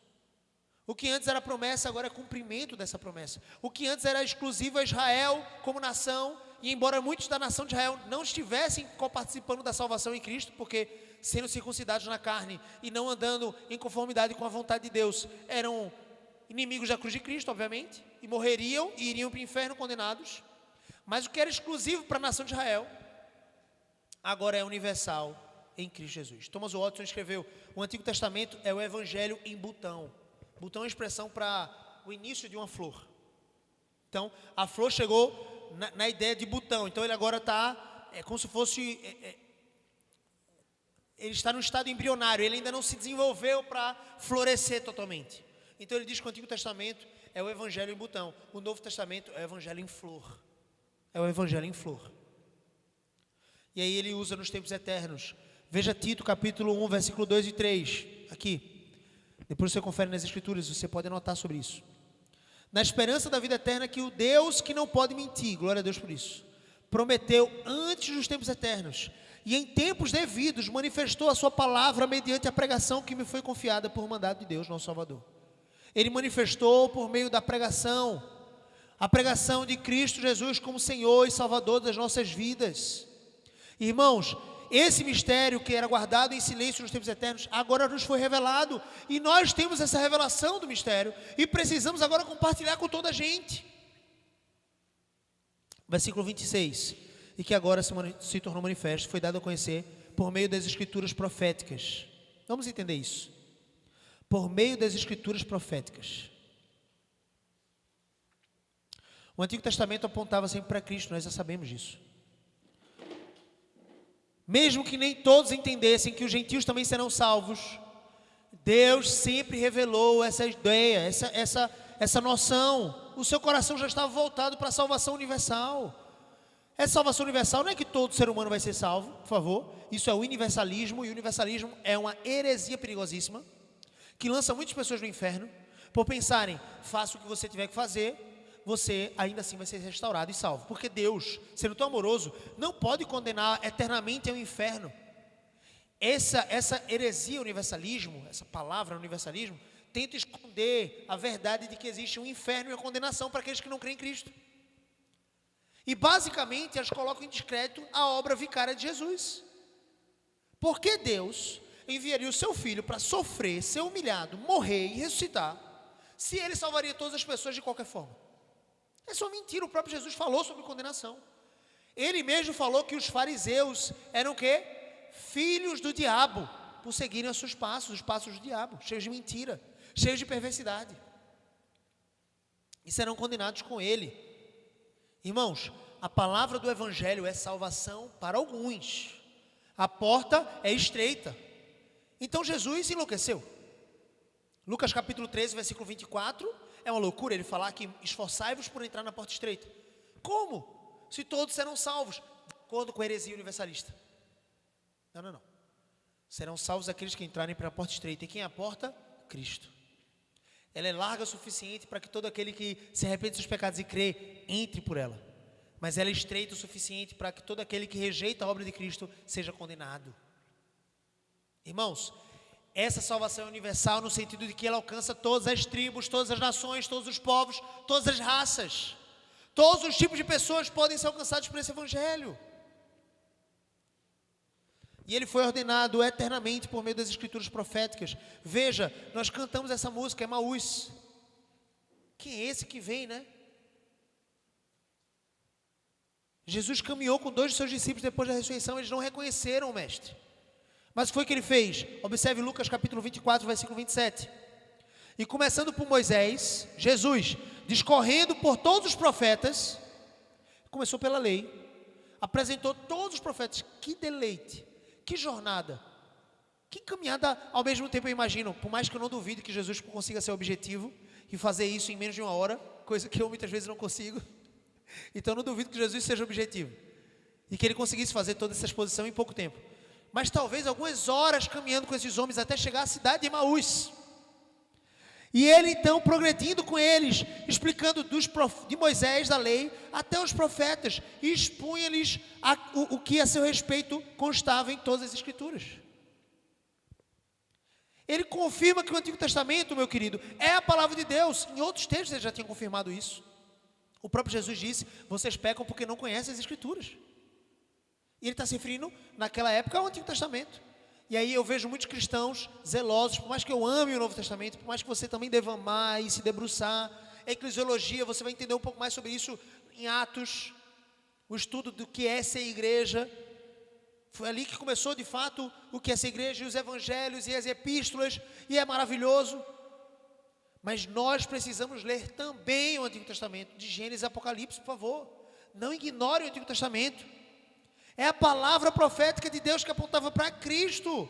O que antes era promessa, agora é cumprimento dessa promessa. O que antes era exclusivo a Israel como nação, e embora muitos da nação de Israel não estivessem participando da salvação em Cristo, porque sendo circuncidados na carne e não andando em conformidade com a vontade de Deus, eram inimigos da cruz de Cristo, obviamente, e morreriam e iriam para o inferno condenados. Mas o que era exclusivo para a nação de Israel, agora é universal em Cristo Jesus. Thomas Watson escreveu: o Antigo Testamento é o Evangelho em botão. Botão é uma expressão para o início de uma flor. Então, a flor chegou na ideia de botão. Então, ele agora está, como se fosse, ele está no estado embrionário. Ele ainda não se desenvolveu para florescer totalmente. Então, ele diz que o Antigo Testamento é o Evangelho em botão. O Novo Testamento é o Evangelho em flor. É o Evangelho em flor. E aí ele usa nos tempos eternos. Veja Tito, capítulo 1, versículo 2 e 3. Aqui. Depois você confere nas Escrituras, você pode anotar sobre isso. Na esperança da vida eterna que o Deus que não pode mentir, glória a Deus por isso, prometeu antes dos tempos eternos, e em tempos devidos manifestou a sua palavra mediante a pregação que me foi confiada por mandado de Deus, nosso Salvador. Ele manifestou por meio da pregação, a pregação de Cristo Jesus como Senhor e Salvador das nossas vidas. Irmãos, esse mistério que era guardado em silêncio nos tempos eternos, agora nos foi revelado, e nós temos essa revelação do mistério, e precisamos agora compartilhar com toda a gente. Versículo 26, e que agora se tornou manifesto, foi dado a conhecer por meio das escrituras proféticas. Vamos entender isso. Por meio das escrituras proféticas. O Antigo Testamento apontava sempre para Cristo, nós já sabemos disso. Mesmo que nem todos entendessem que os gentios também serão salvos, Deus sempre revelou essa ideia, essa noção. O seu coração já estava voltado para a salvação universal. Essa salvação universal não é que todo ser humano vai ser salvo, por favor. Isso é o universalismo, e o universalismo é uma heresia perigosíssima, que lança muitas pessoas no inferno, por pensarem, faça o que você tiver que fazer, você ainda assim vai ser restaurado e salvo. Porque Deus, sendo tão amoroso, não pode condenar eternamente ao inferno. Essa heresia universalismo, essa palavra universalismo, tenta esconder a verdade de que existe um inferno e uma condenação para aqueles que não creem em Cristo. E basicamente elas colocam em descrédito a obra vicária de Jesus. Por que Deus enviaria o seu filho para sofrer, ser humilhado, morrer e ressuscitar, se ele salvaria todas as pessoas de qualquer forma? É só mentira, o próprio Jesus falou sobre condenação. Ele mesmo falou que os fariseus eram o quê? Filhos do diabo, por seguirem os seus passos, os passos do diabo, cheios de mentira, cheios de perversidade. E serão condenados com ele. Irmãos, a palavra do Evangelho é salvação para alguns. A porta é estreita. Então Jesus enlouqueceu. Lucas capítulo 13, versículo 24, é uma loucura ele falar que esforçai-vos por entrar na porta estreita. Como? Se todos serão salvos, de acordo com a heresia universalista. Não. Serão salvos aqueles que entrarem pela porta estreita. E quem é a porta? Cristo. Ela é larga o suficiente para que todo aquele que se arrepende dos seus pecados e crê, entre por ela. Mas ela é estreita o suficiente para que todo aquele que rejeita a obra de Cristo seja condenado. Irmãos, essa salvação é universal no sentido de que ela alcança todas as tribos, todas as nações, todos os povos, todas as raças. Todos os tipos de pessoas podem ser alcançados por esse Evangelho. E ele foi ordenado eternamente por meio das escrituras proféticas. Veja, nós cantamos essa música, Emaús. Quem é esse que vem, né? Jesus caminhou com 2 de seus discípulos depois da ressurreição, eles não reconheceram o Mestre. Mas o que foi que ele fez? Observe Lucas capítulo 24, versículo 27. E começando por Moisés, Jesus, discorrendo por todos os profetas, começou pela lei, apresentou todos os profetas. Que deleite, que jornada, que caminhada. Ao mesmo tempo eu imagino, por mais que eu não duvide que Jesus consiga ser objetivo e fazer isso em menos de 1 hora, coisa que eu muitas vezes não consigo. Então eu não duvido que Jesus seja objetivo e que ele conseguisse fazer toda essa exposição em pouco tempo. Mas talvez algumas horas caminhando com esses homens até chegar à cidade de Emaús. E ele então progredindo com eles, explicando de Moisés, da lei, até os profetas, e expunha-lhes o que a seu respeito constava em todas as escrituras. Ele confirma que o Antigo Testamento, meu querido, é a palavra de Deus. Em outros textos ele já tinha confirmado isso. O próprio Jesus disse: vocês pecam porque não conhecem as Escrituras. E ele está se referindo, naquela época, ao Antigo Testamento. E aí eu vejo muitos cristãos zelosos, por mais que eu ame o Novo Testamento, por mais que você também deva amar e se debruçar. A eclesiologia, você vai entender um pouco mais sobre isso em Atos, o estudo do que é ser igreja. Foi ali que começou de fato o que é essa igreja, e os evangelhos e as epístolas, e é maravilhoso. Mas nós precisamos ler também o Antigo Testamento, de Gênesis e Apocalipse, por favor. Não ignore o Antigo Testamento. É a palavra profética de Deus que apontava para Cristo.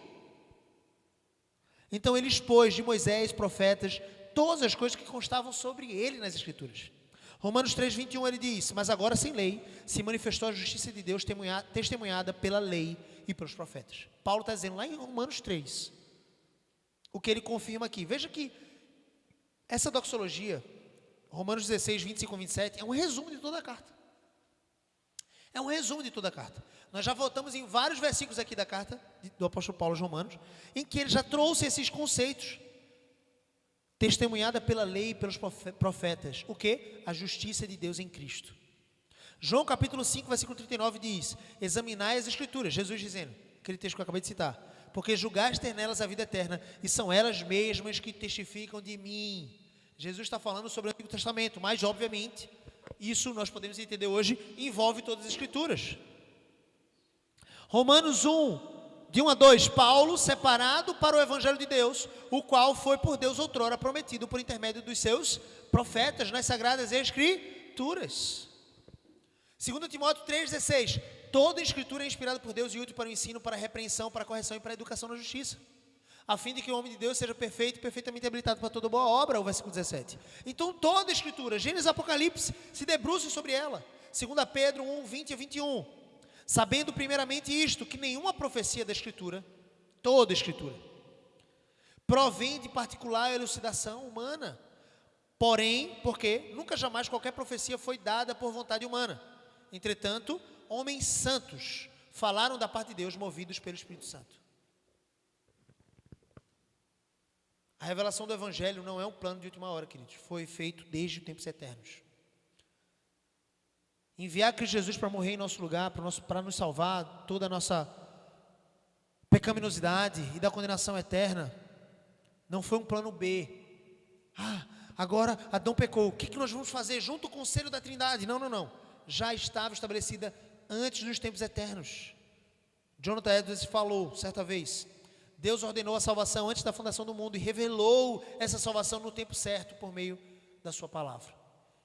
Então ele expôs de Moisés, profetas, todas as coisas que constavam sobre ele nas Escrituras. Romanos 3:21 ele diz: mas agora sem lei se manifestou a justiça de Deus testemunhada pela lei e pelos profetas. Paulo está dizendo lá em Romanos 3 o que ele confirma aqui. Veja que essa doxologia, Romanos 16, 25 e 27, é um resumo de toda a carta. É um resumo de toda a carta. Nós já voltamos em vários versículos aqui da carta do apóstolo Paulo aos Romanos, em que ele já trouxe esses conceitos. Testemunhada pela lei e pelos profetas. O quê? A justiça de Deus em Cristo. João capítulo 5, versículo 39 diz: examinai as Escrituras, Jesus dizendo, aquele texto que eu acabei de citar, porque julgaste ter nelas a vida eterna, e são elas mesmas que testificam de mim. Jesus está falando sobre o Antigo Testamento, mas obviamente, isso nós podemos entender hoje, envolve todas as Escrituras. Romanos 1, de 1 a 2, Paulo, separado para o Evangelho de Deus, o qual foi por Deus outrora prometido por intermédio dos seus profetas nas Sagradas Escrituras. 2 Timóteo 3,16, toda Escritura é inspirada por Deus e útil para o ensino, para a repreensão, para a correção e para a educação na justiça, a fim de que o homem de Deus seja perfeito e perfeitamente habilitado para toda boa obra, o versículo 17. Então toda a Escritura, Gênesis e Apocalipse, se debruça sobre ela. 2 Pedro 1, 20 a 21. Sabendo primeiramente isto, que nenhuma profecia da Escritura, toda a Escritura, provém de particular elucidação humana. Porém, porque nunca jamais qualquer profecia foi dada por vontade humana. Entretanto, homens santos falaram da parte de Deus, movidos pelo Espírito Santo. A revelação do Evangelho não é um plano de última hora, queridos. Foi feito desde os tempos eternos. Enviar Cristo Jesus para morrer em nosso lugar, para nos salvar toda a nossa pecaminosidade e da condenação eterna, não foi um plano B. Agora Adão pecou, o que nós vamos fazer junto com o selo da Trindade? Não. Já estava estabelecida antes dos tempos eternos. Jonathan Edwards falou certa vez: Deus ordenou a salvação antes da fundação do mundo e revelou essa salvação no tempo certo por meio da sua palavra.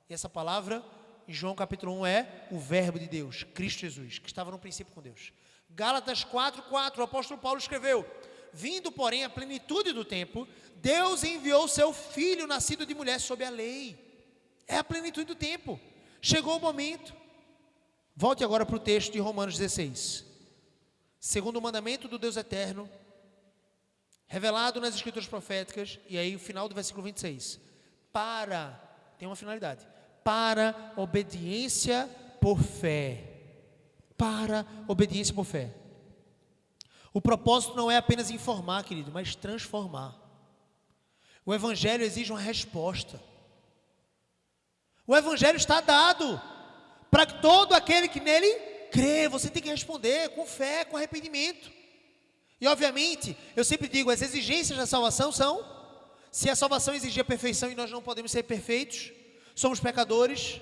E essa palavra, em João capítulo 1, é o verbo de Deus, Cristo Jesus, que estava no princípio com Deus. Gálatas 4:4, o apóstolo Paulo escreveu: vindo, porém, a plenitude do tempo, Deus enviou seu Filho, nascido de mulher sob a lei. É a plenitude do tempo. Chegou o momento. Volte agora para o texto de Romanos 16. Segundo o mandamento do Deus eterno, revelado nas Escrituras proféticas, e aí o final do versículo 26. Tem uma finalidade. Para obediência por fé. Para obediência por fé. O propósito não é apenas informar, querido, mas transformar. O Evangelho exige uma resposta. O Evangelho está dado para todo aquele que nele crê. Você tem que responder com fé, com arrependimento. E obviamente, eu sempre digo, as exigências da salvação são: se a salvação exigir a perfeição e nós não podemos ser perfeitos, somos pecadores.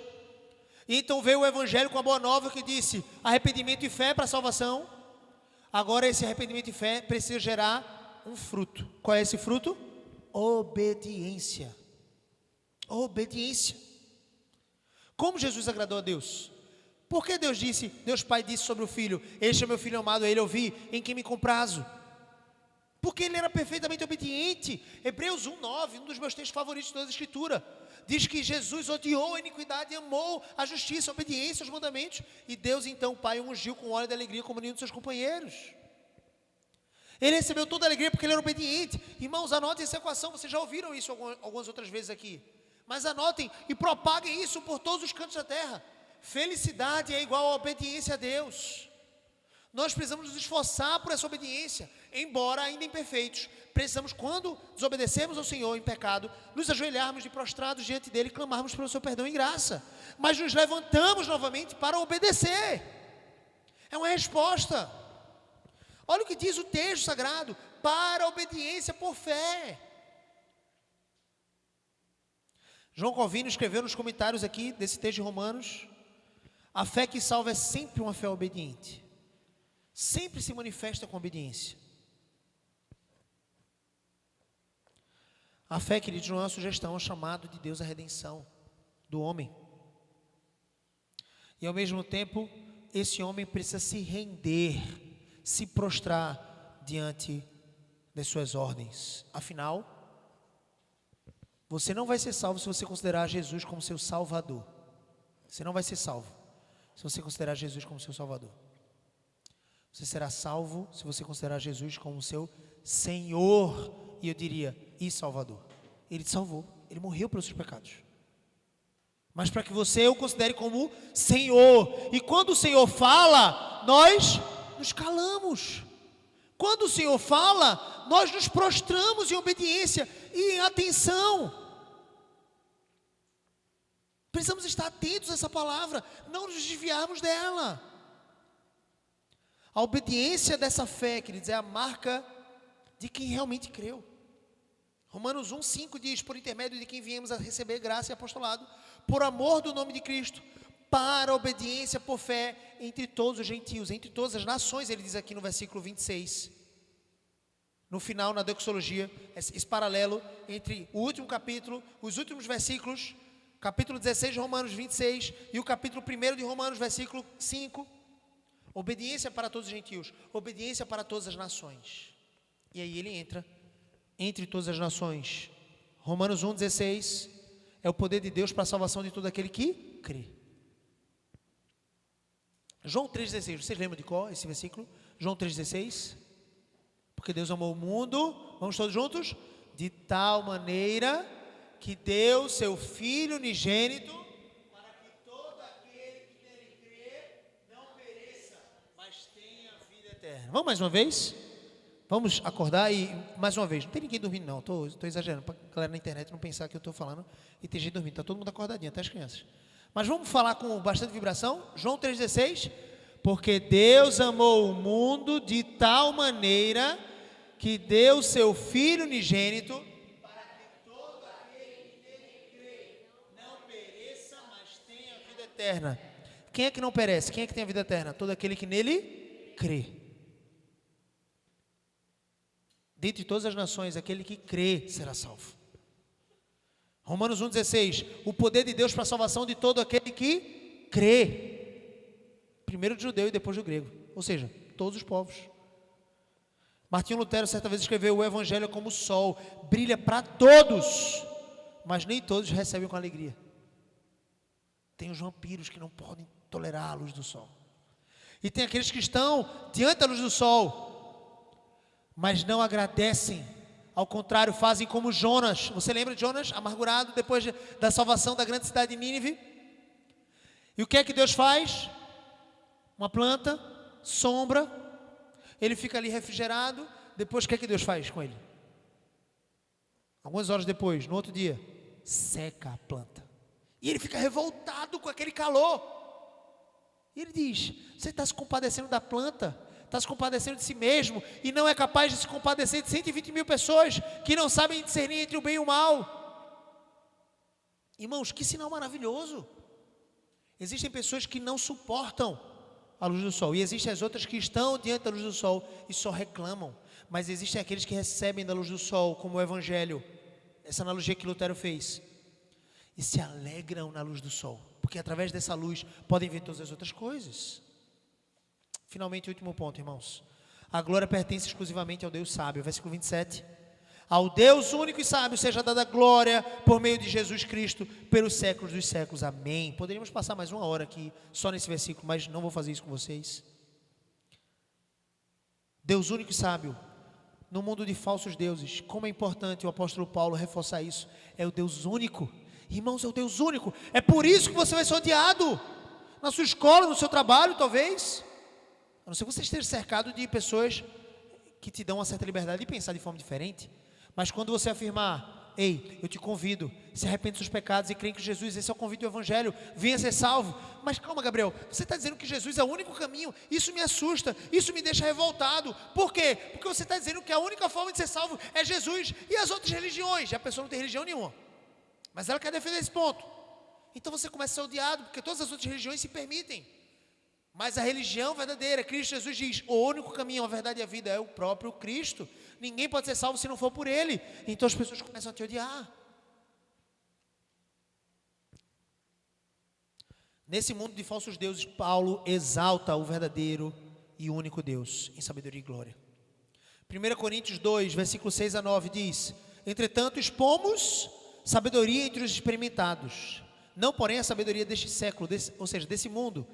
E então veio o Evangelho com a boa nova que disse: arrependimento e fé para a salvação. Agora esse arrependimento e fé precisa gerar um fruto. Qual é esse fruto? Obediência. Obediência. Como Jesus agradou a Deus? Por que Deus Pai disse sobre o Filho: este é meu Filho amado, a ele ouvi, em quem me comprazo? Porque ele era perfeitamente obediente. Hebreus 1:9, um dos meus textos favoritos de toda a Escritura, diz que Jesus odiou a iniquidade e amou a justiça, a obediência aos mandamentos. E Deus então, o Pai, o ungiu com óleo de alegria como nenhum dos seus companheiros. Ele recebeu toda a alegria porque ele era obediente. Irmãos, anotem essa equação, vocês já ouviram isso algumas outras vezes aqui. Mas anotem e propaguem isso por todos os cantos da terra. Felicidade é igual a obediência a Deus. Nós precisamos nos esforçar por essa obediência, embora ainda imperfeitos. Precisamos, quando desobedecemos ao Senhor em pecado, nos ajoelharmos de prostrados diante dEle e clamarmos pelo seu perdão e graça. Mas nos levantamos novamente para obedecer. É uma resposta. Olha o que diz o texto sagrado: para a obediência por fé. João Calvino escreveu nos comentários aqui desse texto de Romanos: a fé que salva é sempre uma fé obediente. Sempre se manifesta com obediência. A fé, queridos, não é uma sugestão, é um chamado de Deus à redenção do homem. E ao mesmo tempo, esse homem precisa se render, se prostrar diante das suas ordens. Afinal, você não vai ser salvo se você considerar Jesus como seu Salvador. Você não vai ser salvo se você considerar Jesus como seu Salvador. Você será salvo se você considerar Jesus como seu Senhor, e eu diria, e Salvador. Ele te salvou, Ele morreu pelos seus pecados. Mas para que você o considere como Senhor. E quando o Senhor fala, nós nos calamos. Quando o Senhor fala, nós nos prostramos em obediência e em atenção. Precisamos estar atentos a essa palavra, não nos desviarmos dela. A obediência dessa fé, queridos, é a marca de quem realmente creu. Romanos 1,5 diz: por intermédio de quem viemos a receber graça e apostolado, por amor do nome de Cristo, para a obediência por fé entre todos os gentios, entre todas as nações, ele diz aqui no versículo 26. No final, na doxologia, esse paralelo entre o último capítulo, os últimos versículos, capítulo 16 de Romanos 26 e o capítulo 1 de Romanos, versículo 5. Obediência para todos os gentios, obediência para todas as nações. E aí ele entra entre todas as nações. Romanos 1,16 é o poder de Deus para a salvação de todo aquele que crê. João 3,16, vocês lembram de qual esse versículo? João 3,16. Porque Deus amou o mundo, vamos todos juntos? De tal maneira que deu seu Filho unigênito, vamos mais uma vez? Vamos acordar e mais uma vez. Não tem ninguém dormindo não, estou exagerando, para a galera na internet não pensar que eu estou falando e tem gente dormindo, está todo mundo acordadinho, até as crianças. Mas vamos falar com bastante vibração. João 3,16. Porque Deus amou o mundo de tal maneira que deu seu Filho unigênito, para que todo aquele que nele crê não pereça, mas tenha vida eterna. Quem é que não perece? Quem é que tem a vida eterna? Todo aquele que nele crê. Dentre todas as nações, aquele que crê será salvo. Romanos 1,16. O poder de Deus para a salvação de todo aquele que crê. Primeiro do judeu e depois do grego. Ou seja, todos os povos. Martinho Lutero certa vez escreveu: o evangelho é como o sol, brilha para todos, mas nem todos recebem com alegria. Tem os vampiros que não podem tolerar a luz do sol. E tem aqueles que estão diante da luz do sol, mas não agradecem, ao contrário, fazem como Jonas. Você lembra de Jonas, amargurado depois da salvação da grande cidade de Nínive? E o que é que Deus faz? Uma planta, sombra, ele fica ali refrigerado. Depois o que é que Deus faz com ele? Algumas horas depois, no outro dia, seca a planta, e ele fica revoltado com aquele calor. E ele diz: você está se compadecendo da planta, está se compadecendo de si mesmo, e não é capaz de se compadecer de 120 mil pessoas que não sabem discernir entre o bem e o mal. Irmãos, que sinal maravilhoso. Existem pessoas que não suportam a luz do sol, e existem as outras que estão diante da luz do sol e só reclamam. Mas existem aqueles que recebem da luz do sol, como o evangelho, essa analogia que Lutero fez, e se alegram na luz do sol, porque através dessa luz podem ver todas as outras coisas. Finalmente, o último ponto, irmãos. A glória pertence exclusivamente ao Deus sábio. Versículo 27. Ao Deus único e sábio seja dada glória por meio de Jesus Cristo pelos séculos dos séculos. Amém. Poderíamos passar mais uma hora aqui só nesse versículo, mas não vou fazer isso com vocês. Deus único e sábio. No mundo de falsos deuses, como é importante o apóstolo Paulo reforçar isso. É o Deus único. Irmãos, é o Deus único. É por isso que você vai ser odiado na sua escola, no seu trabalho, talvez. A não sei que você esteja cercado de pessoas que te dão uma certa liberdade de pensar de forma diferente, mas quando você afirmar, ei, eu te convido, se arrepende dos seus pecados e crê em que Jesus, esse é o convite do Evangelho, venha ser salvo. Mas calma, Gabriel, você está dizendo que Jesus é o único caminho, isso me assusta, isso me deixa revoltado. Por quê? Porque você está dizendo que a única forma de ser salvo é Jesus e as outras religiões. A pessoa não tem religião nenhuma, mas ela quer defender esse ponto. Então você começa a ser odiado, porque todas as outras religiões se permitem. Mas a religião verdadeira, Cristo Jesus diz, o único caminho, a verdade e a vida é o próprio Cristo. Ninguém pode ser salvo se não for por Ele. Então as pessoas começam a te odiar. Nesse mundo de falsos deuses, Paulo exalta o verdadeiro e único Deus, em sabedoria e glória. 1 Coríntios 2, versículos 6 a 9 diz, entretanto expomos sabedoria entre os experimentados, não porém a sabedoria deste século, ou seja, desse mundo,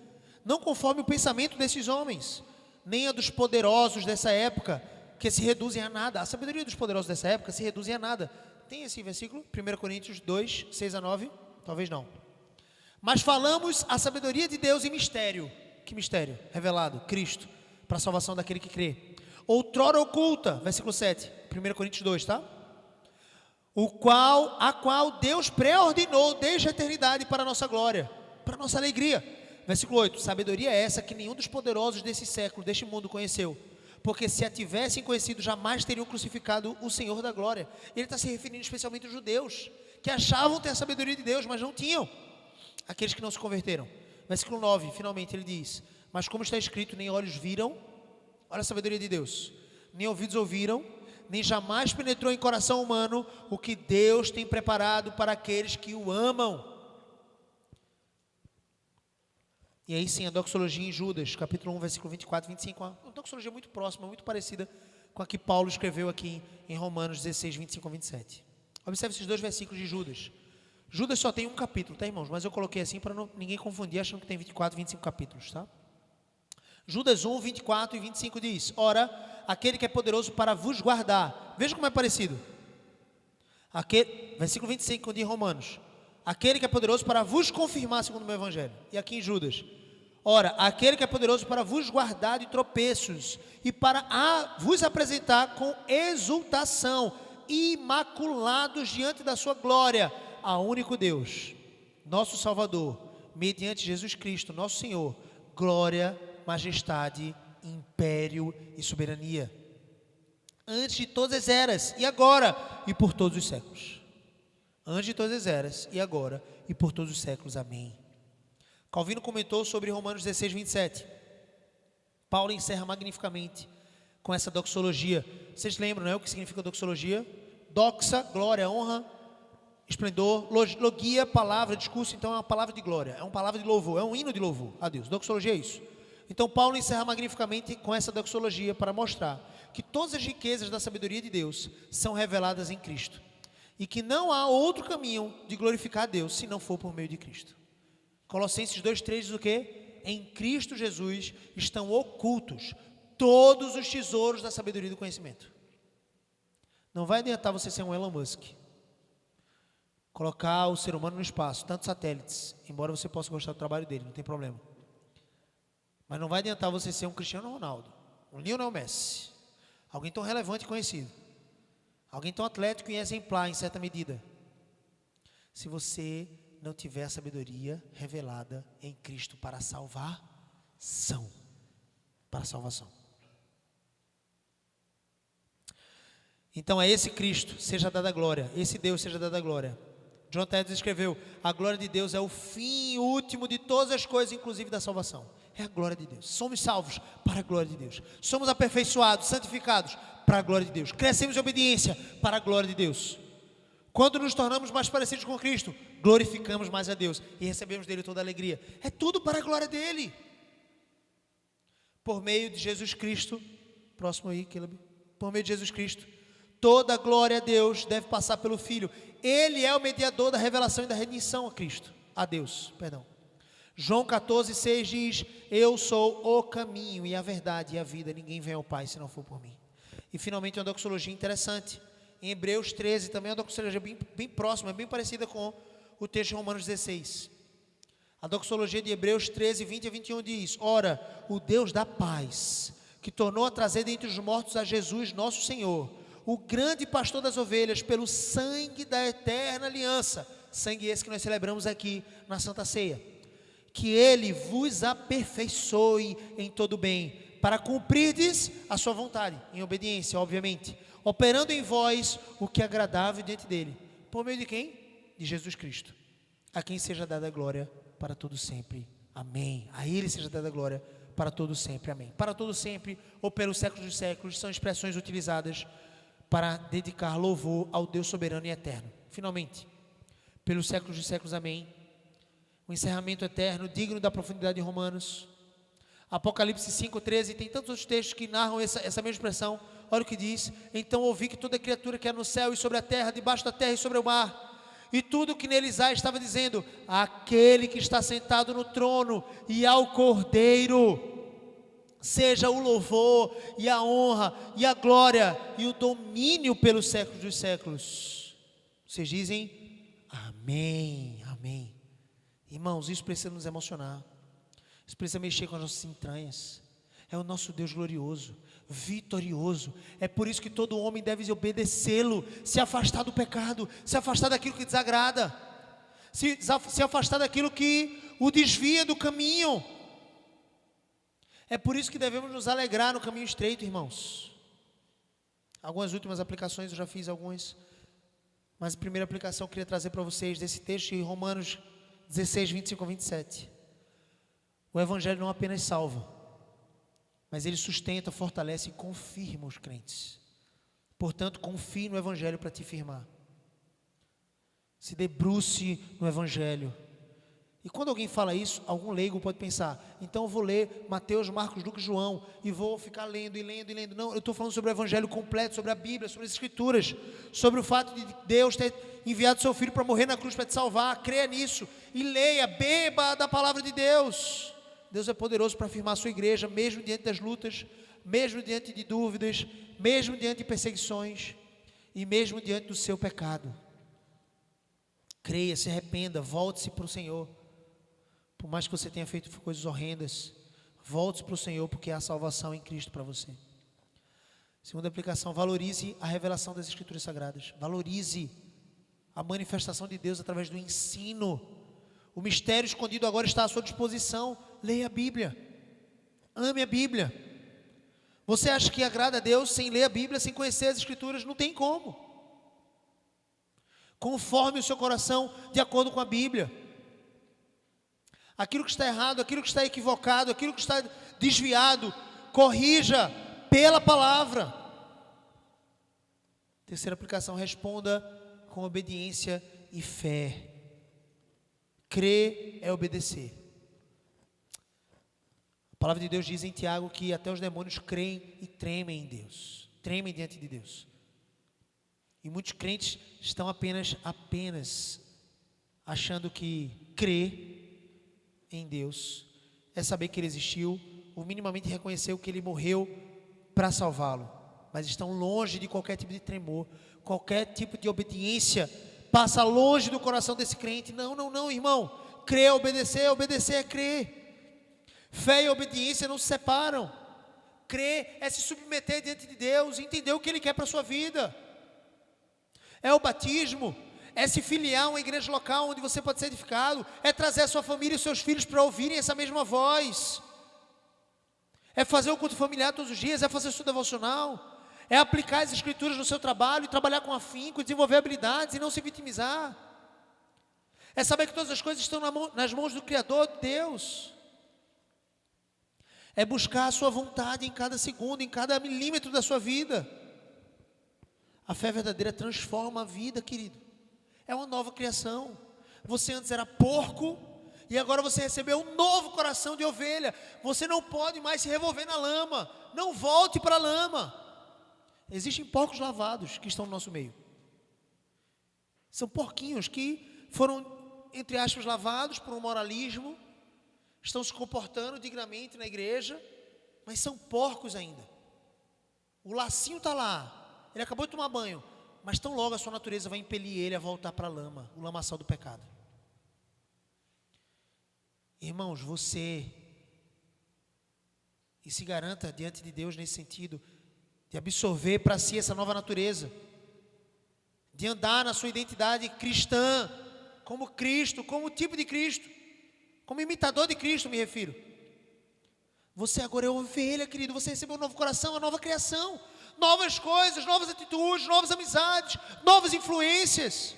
não conforme o pensamento desses homens, nem a dos poderosos dessa época, que se reduzem a nada. A sabedoria dos poderosos dessa época se reduzem a nada. Tem esse versículo? 1 Coríntios 2, 6 a 9? Talvez não. Mas falamos a sabedoria de Deus em mistério. Que mistério? Revelado, Cristo, para a salvação daquele que crê. Outrora oculta, versículo 7, 1 Coríntios 2, tá? A qual Deus pré-ordenou desde a eternidade para a nossa glória, para a nossa alegria. Versículo 8, sabedoria é essa que nenhum dos poderosos desse século, deste mundo conheceu, porque se a tivessem conhecido, jamais teriam crucificado o Senhor da glória. Ele está se referindo especialmente aos judeus, que achavam ter a sabedoria de Deus, mas não tinham, aqueles que não se converteram. Versículo 9, finalmente ele diz, mas como está escrito, nem olhos viram, olha a sabedoria de Deus, nem ouvidos ouviram, nem jamais penetrou em coração humano o que Deus tem preparado para aqueles que o amam. E aí sim, a doxologia em Judas, capítulo 1, versículo 24 e 25, uma doxologia muito próxima, muito parecida com a que Paulo escreveu aqui em Romanos 16, 25 a 27. Observe esses dois versículos de Judas. Judas só tem um capítulo, tá, irmãos? Mas eu coloquei assim para ninguém confundir, achando que tem 24 e 25 capítulos, tá? Judas 1, 24 e 25 diz, ora, aquele que é poderoso para vos guardar. Veja como é parecido. Versículo 25 de Romanos. Aquele que é poderoso para vos confirmar segundo o meu evangelho. E aqui em Judas. Ora, aquele que é poderoso para vos guardar de tropeços e para vos apresentar com exultação, imaculados diante da sua glória, a único Deus, nosso Salvador, mediante Jesus Cristo, nosso Senhor, glória, majestade, império e soberania, antes de todas as eras, e agora, e por todos os séculos. Antes de todas as eras, e agora, e por todos os séculos. Amém. Calvino comentou sobre Romanos 16, 27. Paulo encerra magnificamente com essa doxologia. Vocês lembram, não é o que significa doxologia? Doxa, glória, honra, esplendor. Logia, palavra, discurso. Então é uma palavra de glória, é uma palavra de louvor, é um hino de louvor a Deus. Doxologia é isso. Então Paulo encerra magnificamente com essa doxologia para mostrar que todas as riquezas da sabedoria de Deus são reveladas em Cristo. E que não há outro caminho de glorificar a Deus se não for por meio de Cristo. Colossenses 2,3 diz o quê? Em Cristo Jesus estão ocultos todos os tesouros da sabedoria e do conhecimento. Não vai adiantar você ser um Elon Musk, colocar o ser humano no espaço, tantos satélites, embora você possa gostar do trabalho dele, não tem problema. Mas não vai adiantar você ser um Cristiano Ronaldo, um Lionel Messi, alguém tão relevante e conhecido, alguém tão atlético e exemplar em certa medida, se você não tiver a sabedoria revelada em Cristo para salvação, para salvação. Então é esse Cristo, seja dada a glória, esse Deus seja dada a glória. John Tedros escreveu, a glória de Deus é o fim último de todas as coisas, inclusive da salvação. É a glória de Deus. Somos salvos para a glória de Deus. Somos aperfeiçoados, santificados para a glória de Deus. Crescemos em obediência para a glória de Deus. Quando nos tornamos mais parecidos com Cristo, glorificamos mais a Deus e recebemos dele toda a alegria. É tudo para a glória dele. Por meio de Jesus Cristo, próximo aí, Caleb. Por meio de Jesus Cristo, toda a glória a Deus deve passar pelo Filho. Ele é o mediador da revelação e da redenção a Cristo, a Deus, perdão. João 14,6 diz, eu sou o caminho e a verdade e a vida, ninguém vem ao Pai se não for por mim. E finalmente uma doxologia interessante, em Hebreus 13, também é uma doxologia bem próxima, bem parecida com o texto de Romanos 16. A doxologia de Hebreus 13, 20 a 21 diz: ora, o Deus da paz, que tornou a trazer dentre os mortos a Jesus nosso Senhor, o grande pastor das ovelhas, pelo sangue da eterna aliança, sangue esse que nós celebramos aqui na Santa Ceia, que Ele vos aperfeiçoe em todo bem, para cumprirdes a sua vontade, em obediência, obviamente, operando em vós o que é agradável diante dEle, por meio de quem? De Jesus Cristo, a quem seja dada a glória para todo sempre, amém. A Ele seja dada a glória para todo sempre, amém. Para todo sempre, ou pelos séculos dos séculos, são expressões utilizadas para dedicar louvor ao Deus soberano e eterno. Finalmente, pelos séculos dos séculos, amém. O encerramento eterno, digno da profundidade de Romanos. Apocalipse 5:13, tem tantos outros textos que narram essa mesma expressão. Olha o que diz: então ouvi que toda criatura que é no céu e sobre a terra, debaixo da terra e sobre o mar, e tudo o que neles há, estava dizendo: aquele que está sentado no trono e ao Cordeiro, seja o louvor e a honra e a glória e o domínio pelos séculos dos séculos. Vocês dizem amém, amém. Irmãos, isso precisa nos emocionar, isso precisa mexer com as nossas entranhas. É o nosso Deus glorioso, vitorioso. É por isso que todo homem deve obedecê-lo, se afastar do pecado, se afastar daquilo que desagrada, se afastar daquilo que o desvia do caminho. É por isso que devemos nos alegrar no caminho estreito, irmãos. Algumas últimas aplicações, eu já fiz algumas, mas a primeira aplicação eu queria trazer para vocês desse texto em Romanos 16, 25 a 27. O Evangelho não apenas salva, mas ele sustenta, fortalece e confirma os crentes. Portanto, confie no Evangelho para te firmar. Se debruce no Evangelho. E quando alguém fala isso, algum leigo pode pensar: então eu vou ler Mateus, Marcos, Lucas e João e vou ficar lendo e lendo e lendo. Não, eu estou falando sobre o Evangelho completo, sobre a Bíblia, sobre as Escrituras, sobre o fato de Deus ter enviado seu Filho para morrer na cruz para te salvar. Creia nisso e leia, beba da palavra de Deus. Deus é poderoso para afirmar a sua igreja, mesmo diante das lutas, mesmo diante de dúvidas, mesmo diante de perseguições e mesmo diante do seu pecado. Creia, se arrependa, volte-se para o Senhor. Por mais que você tenha feito coisas horrendas, volte-se para o Senhor, porque há salvação em Cristo para você. Segunda aplicação: valorize a revelação das Escrituras Sagradas. Valorize a manifestação de Deus através do ensino. O mistério escondido agora está à sua disposição. Leia a Bíblia, ame a Bíblia. Você acha que agrada a Deus sem ler a Bíblia, sem conhecer as Escrituras? Não tem como. Conforme o seu coração de acordo com a Bíblia. Aquilo que está errado, aquilo que está equivocado, aquilo que está desviado, corrija pela palavra. Terceira aplicação: responda com obediência e fé. Crer é obedecer. A palavra de Deus diz em Tiago que até os demônios creem e tremem em Deus, tremem diante de Deus. E muitos crentes estão apenas achando que crer em Deus é saber que Ele existiu, ou minimamente reconhecer que Ele morreu para salvá-lo, mas estão longe de qualquer tipo de tremor, qualquer tipo de obediência, passa longe do coração desse crente. Não, irmão, crer é obedecer, obedecer é crer. Fé e obediência não se separam. Crer é se submeter diante de Deus, entender o que Ele quer para a sua vida. É o batismo, é se filiar a uma igreja local onde você pode ser edificado, é trazer a sua família e seus filhos para ouvirem essa mesma voz, é fazer o culto familiar todos os dias, é fazer sua devocional, é aplicar as Escrituras no seu trabalho e trabalhar com afinco, desenvolver habilidades e não se vitimizar, é saber que todas as coisas estão nas mãos do Criador, Deus, é buscar a sua vontade em cada segundo, em cada milímetro da sua vida. A fé verdadeira transforma a vida, querido. É uma nova criação. Você antes era porco e agora você recebeu um novo coração de ovelha. Você não pode mais se revolver na lama. Não volte para a lama. Existem porcos lavados que estão no nosso meio. São porquinhos que foram, entre aspas, lavados por um moralismo, estão se comportando dignamente na igreja, mas são porcos ainda. O lacinho está lá. Ele acabou de tomar banho, mas tão logo a sua natureza vai impelir ele a voltar para a lama, o lamaçal do pecado. Irmãos, e se garanta diante de Deus nesse sentido, de absorver para si essa nova natureza, de andar na sua identidade cristã, como Cristo, como tipo de Cristo, como imitador de Cristo, me refiro. Você agora é ovelha, querido, você recebeu um novo coração, uma nova criação, novas coisas, novas atitudes, novas amizades, novas influências.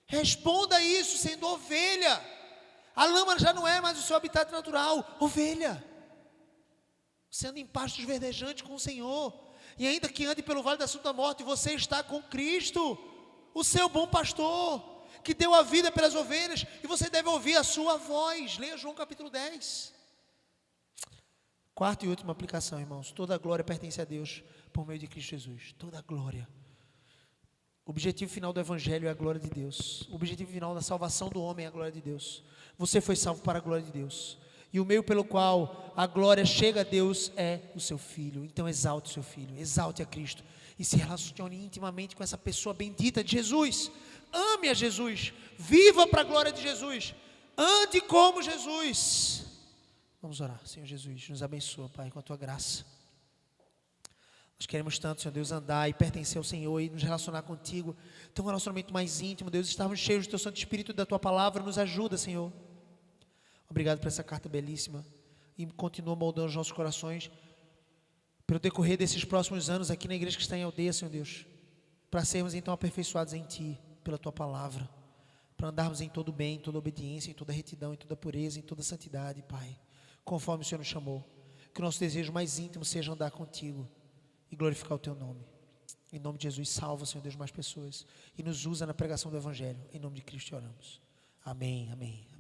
Responda a isso sendo ovelha. A lama já não é mais o seu habitat natural, ovelha. Você anda em pastos verdejantes com o Senhor, e ainda que ande pelo vale da sombra da morte, você está com Cristo, o seu bom pastor, que deu a vida pelas ovelhas, e você deve ouvir a sua voz. Leia João capítulo 10. Quarta e última aplicação, irmãos. Toda a glória pertence a Deus por meio de Cristo Jesus. Toda a glória. O objetivo final do Evangelho é a glória de Deus. O objetivo final da salvação do homem é a glória de Deus. Você foi salvo para a glória de Deus. E o meio pelo qual a glória chega a Deus é o seu Filho. Então exalte o seu Filho, exalte a Cristo e se relacione intimamente com essa pessoa bendita de Jesus. Ame a Jesus, viva para a glória de Jesus, ande como Jesus. Vamos orar. Senhor Jesus, nos abençoa, Pai, com a Tua graça. Nós queremos tanto, Senhor Deus, andar e pertencer ao Senhor e nos relacionar contigo, ter um relacionamento mais íntimo, Deus, estarmos cheios do Teu Santo Espírito e da Tua Palavra. Nos ajuda, Senhor. Obrigado por essa carta belíssima e continua moldando os nossos corações pelo decorrer desses próximos anos aqui na igreja que está em Aldeia, Senhor Deus, para sermos então aperfeiçoados em Ti, pela Tua Palavra, para andarmos em todo bem, em toda obediência, em toda retidão, em toda pureza, em toda santidade, Pai, conforme o Senhor nos chamou. Que o nosso desejo mais íntimo seja andar contigo e glorificar o Teu nome. Em nome de Jesus, salva, Senhor Deus, mais pessoas e nos usa na pregação do Evangelho. Em nome de Cristo oramos. Amém, amém.